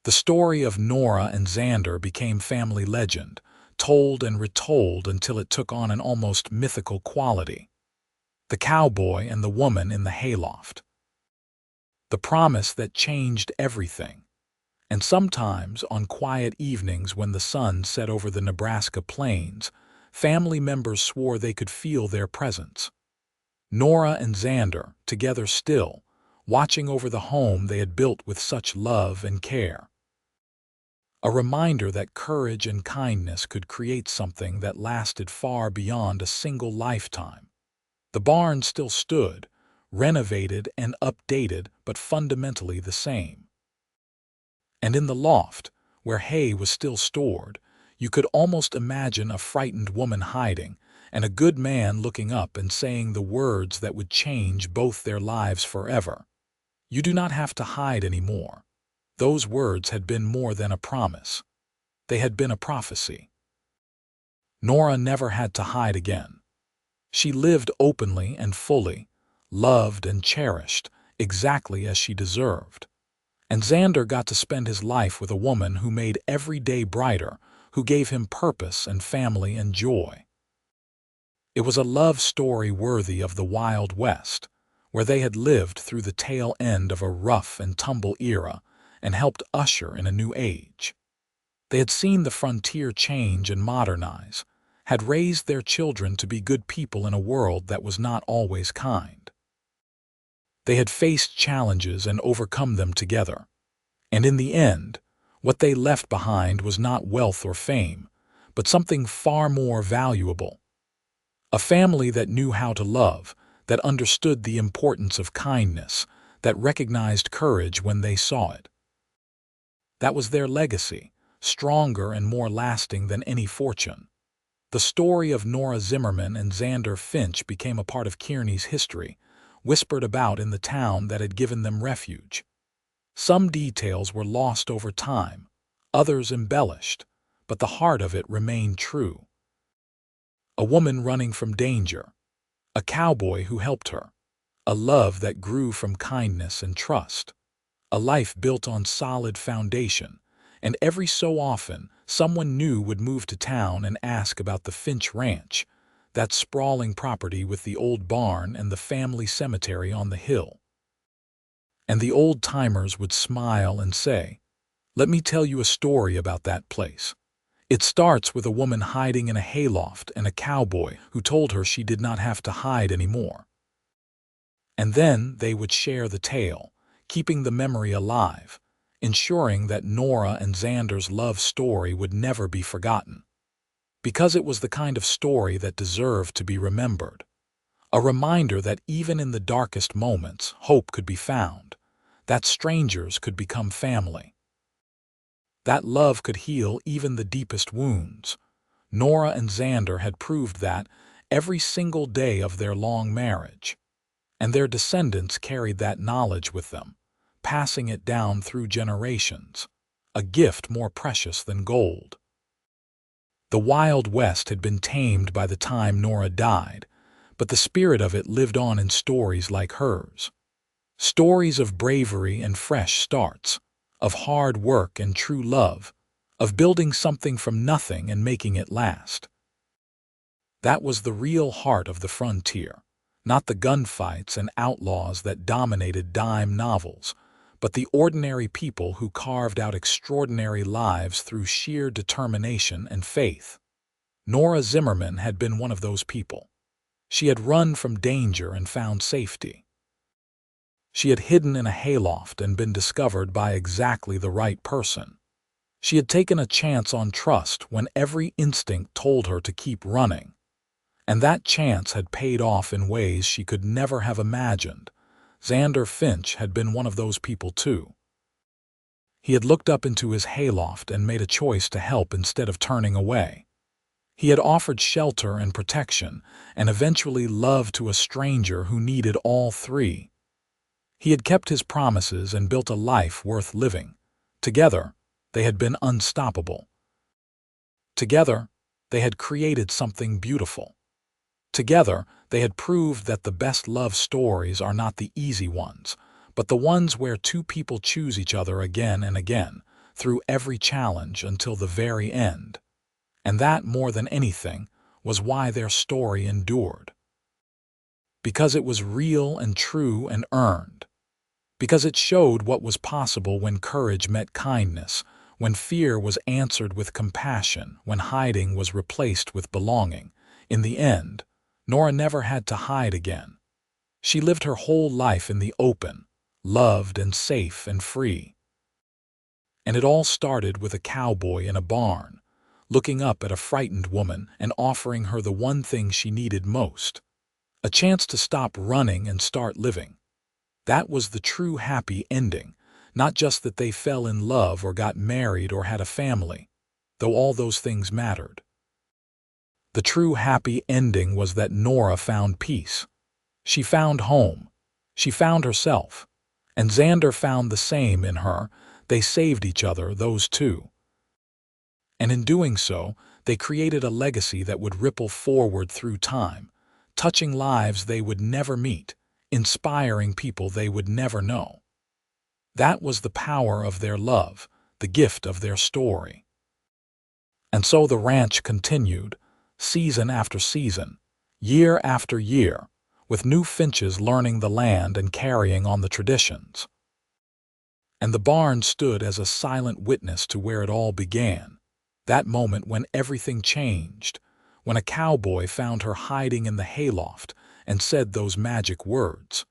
The story of Nora and Xander became family legend, told and retold until it took on an almost mythical quality. The cowboy and the woman in the hayloft. The promise that changed everything. And sometimes, on quiet evenings when the sun set over the Nebraska plains, family members swore they could feel their presence. Nora and Xander, together still, watching over the home they had built with such love and care. A reminder that courage and kindness could create something that lasted far beyond a single lifetime. The barn still stood, renovated and updated, but fundamentally the same. And in the loft, where hay was still stored, you could almost imagine a frightened woman hiding, and a good man looking up and saying the words that would change both their lives forever. You do not have to hide anymore. Those words had been more than a promise. They had been a prophecy. Nora never had to hide again. She lived openly and fully, loved and cherished, exactly as she deserved. And Xander got to spend his life with a woman who made every day brighter, who gave him purpose and family and joy. It was a love story worthy of the Wild West, where they had lived through the tail end of a rough and tumble era and helped usher in a new age. They had seen the frontier change and modernize, had raised their children to be good people in a world that was not always kind. They had faced challenges and overcome them together. And in the end, what they left behind was not wealth or fame, but something far more valuable. A family that knew how to love, that understood the importance of kindness, that recognized courage when they saw it. That was their legacy, stronger and more lasting than any fortune. The story of Nora Zimmerman and Xander Finch became a part of Kearney's history, whispered about in the town that had given them refuge. Some details were lost over time, others embellished, but the heart of it remained true. A woman running from danger, a cowboy who helped her, a love that grew from kindness and trust, a life built on solid foundation, and every so often someone new would move to town and ask about the Finch Ranch, that sprawling property with the old barn and the family cemetery on the hill. And the old-timers would smile and say, "Let me tell you a story about that place. It starts with a woman hiding in a hayloft and a cowboy who told her she did not have to hide anymore." And then they would share the tale, keeping the memory alive, ensuring that Nora and Xander's love story would never be forgotten. Because it was the kind of story that deserved to be remembered. A reminder that even in the darkest moments, hope could be found, that strangers could become family, that love could heal even the deepest wounds. Nora and Xander had proved that every single day of their long marriage, and their descendants carried that knowledge with them, passing it down through generations, a gift more precious than gold. The Wild West had been tamed by the time Nora died, but the spirit of it lived on in stories like hers. Stories of bravery and fresh starts, of hard work and true love, of building something from nothing and making it last. That was the real heart of the frontier, not the gunfights and outlaws that dominated dime novels, but the ordinary people who carved out extraordinary lives through sheer determination and faith. Nora Zimmerman had been one of those people. She had run from danger and found safety. She had hidden in a hayloft and been discovered by exactly the right person. She had taken a chance on trust when every instinct told her to keep running. And that chance had paid off in ways she could never have imagined. Xander Finch had been one of those people too. He had looked up into his hayloft and made a choice to help instead of turning away. He had offered shelter and protection, and eventually love to a stranger who needed all three. He had kept his promises and built a life worth living. Together, they had been unstoppable. Together, they had created something beautiful. Together, they had proved that the best love stories are not the easy ones, but the ones where two people choose each other again and again, through every challenge until the very end. And that, more than anything, was why their story endured. Because it was real and true and earned. Because it showed what was possible when courage met kindness, when fear was answered with compassion, when hiding was replaced with belonging. In the end, Nora never had to hide again. She lived her whole life in the open, loved and safe and free. And it all started with a cowboy in a barn, looking up at a frightened woman and offering her the one thing she needed most, a chance to stop running and start living. That was the true happy ending, not just that they fell in love or got married or had a family, though all those things mattered. The true happy ending was that Nora found peace. She found home. She found herself. And Xander found the same in her. They saved each other, those two. And in doing so, they created a legacy that would ripple forward through time, touching lives they would never meet, inspiring people they would never know. That was the power of their love, the gift of their story. And so the ranch continued, season after season, year after year, with new Finches learning the land and carrying on the traditions. And the barn stood as a silent witness to where it all began, that moment when everything changed, when a cowboy found her hiding in the hayloft and said those magic words.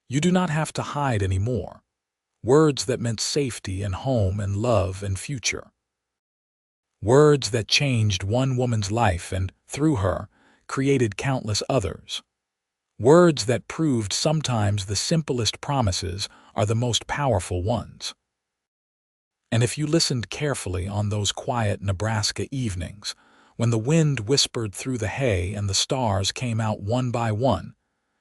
You do not have to hide anymore. Words that meant safety and home and love and future. Words that changed one woman's life and, through her, created countless others. Words that proved sometimes the simplest promises are the most powerful ones. And if you listened carefully on those quiet Nebraska evenings, when the wind whispered through the hay and the stars came out one by one,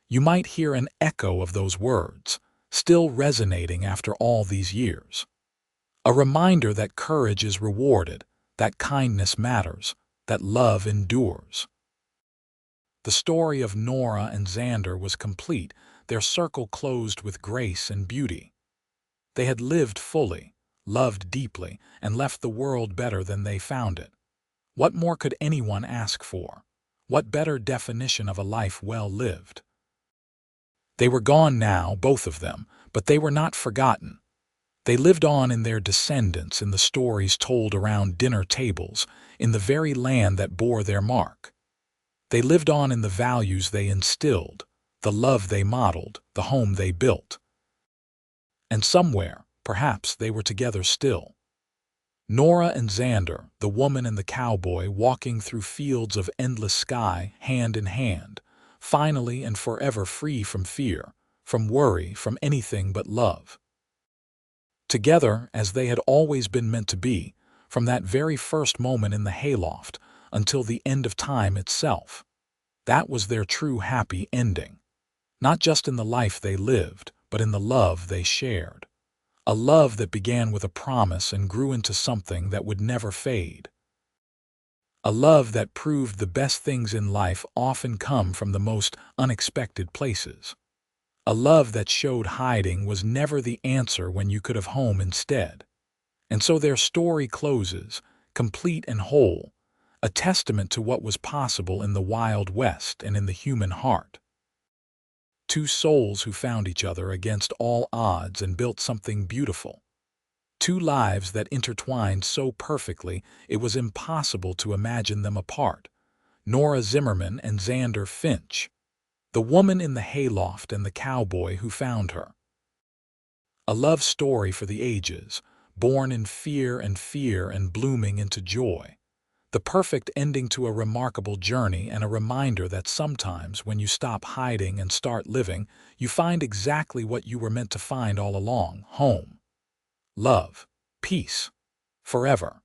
you might hear an echo of those words, still resonating after all these years. A reminder that courage is rewarded, that kindness matters, that love endures. The story of Nora and Xander was complete, their circle closed with grace and beauty. They had lived fully, loved deeply, and left the world better than they found it. What more could anyone ask for? What better definition of a life well lived? They were gone now, both of them, but they were not forgotten. They lived on in their descendants, in the stories told around dinner tables, in the very land that bore their mark. They lived on in the values they instilled, the love they modeled, the home they built. And somewhere, perhaps they were together still. Nora and Xander, the woman and the cowboy, walking through fields of endless sky, hand in hand, finally and forever free from fear, from worry, from anything but love. Together, as they had always been meant to be, from that very first moment in the hayloft until the end of time itself. That was their true happy ending. Not just in the life they lived, but in the love they shared. A love that began with a promise and grew into something that would never fade. A love that proved the best things in life often come from the most unexpected places. A love that showed hiding was never the answer when you could have home instead. And so their story closes, complete and whole, a testament to what was possible in the Wild West and in the human heart. Two souls who found each other against all odds and built something beautiful. Two lives that intertwined so perfectly it was impossible to imagine them apart. Nora Zimmerman and Xander Finch. The woman in the hayloft and the cowboy who found her. A love story for the ages, born in fear and blooming into joy. The perfect ending to a remarkable journey and a reminder that sometimes when you stop hiding and start living, you find exactly what you were meant to find all along: home, love, peace, forever.